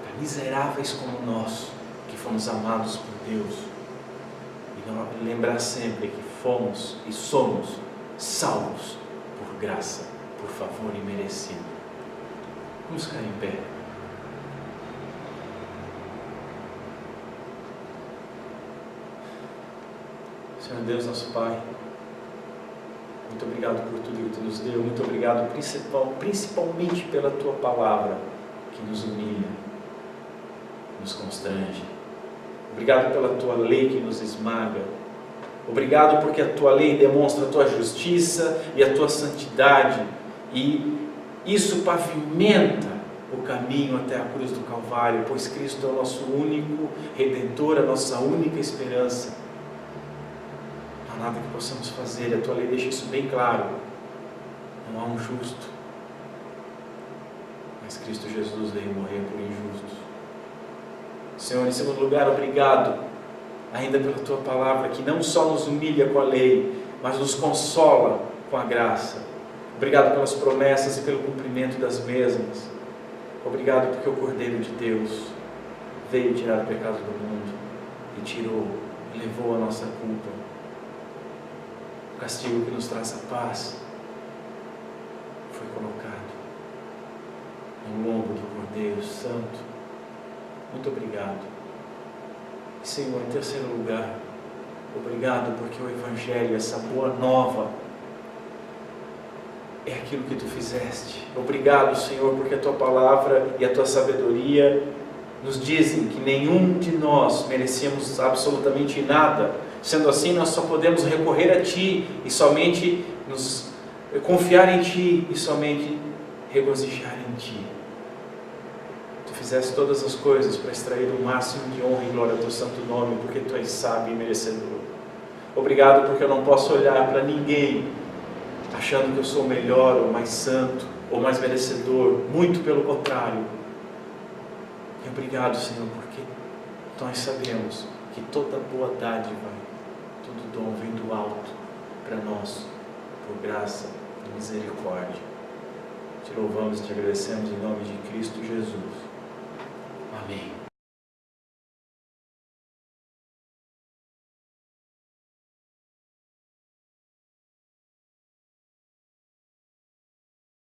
para miseráveis como nós, que fomos amados por Deus. E lembrar sempre que fomos e somos salvos por graça, por favor imerecido. Vamos ficar em pé. Senhor Deus, nosso Pai, muito obrigado por tudo que Tu nos deu. Muito obrigado principalmente pela Tua palavra, que nos humilha, nos constrange. Obrigado pela Tua lei que nos esmaga. Obrigado porque a Tua lei demonstra a Tua justiça e a Tua santidade, e isso pavimenta o caminho até a cruz do Calvário, pois Cristo é o nosso único Redentor, a nossa única esperança. Não há nada que possamos fazer, a Tua lei deixa isso bem claro. Não há um justo, mas Cristo Jesus veio morrer por injustos. Senhor, em segundo lugar, obrigado ainda pela Tua palavra, que não só nos humilha com a lei, mas nos consola com a graça. Obrigado pelas promessas e pelo cumprimento das mesmas. Obrigado porque o Cordeiro de Deus veio tirar o pecado do mundo, e tirou, e levou a nossa culpa. O castigo que nos traz a paz foi colocado no lombo do Cordeiro Santo. Muito obrigado. E Senhor, em terceiro lugar, obrigado porque o Evangelho, essa boa nova, é aquilo que Tu fizeste. Obrigado, Senhor, porque a Tua palavra e a Tua sabedoria nos dizem que nenhum de nós merecíamos absolutamente nada. Sendo assim, nós só podemos recorrer a Ti e somente nos confiar em Ti e somente regozijar em Ti. Tu fizeste todas as coisas para extrair o máximo de honra e glória ao Teu santo nome, porque Tu és sábio e merecedor. Obrigado porque eu não posso olhar para ninguém achando que eu sou melhor ou mais santo ou mais merecedor. Muito pelo contrário. E obrigado, Senhor, porque nós sabemos que toda boa dádiva, todo dom vem do alto para nós, por graça e misericórdia. Te louvamos e te agradecemos em nome de Cristo Jesus. Amém.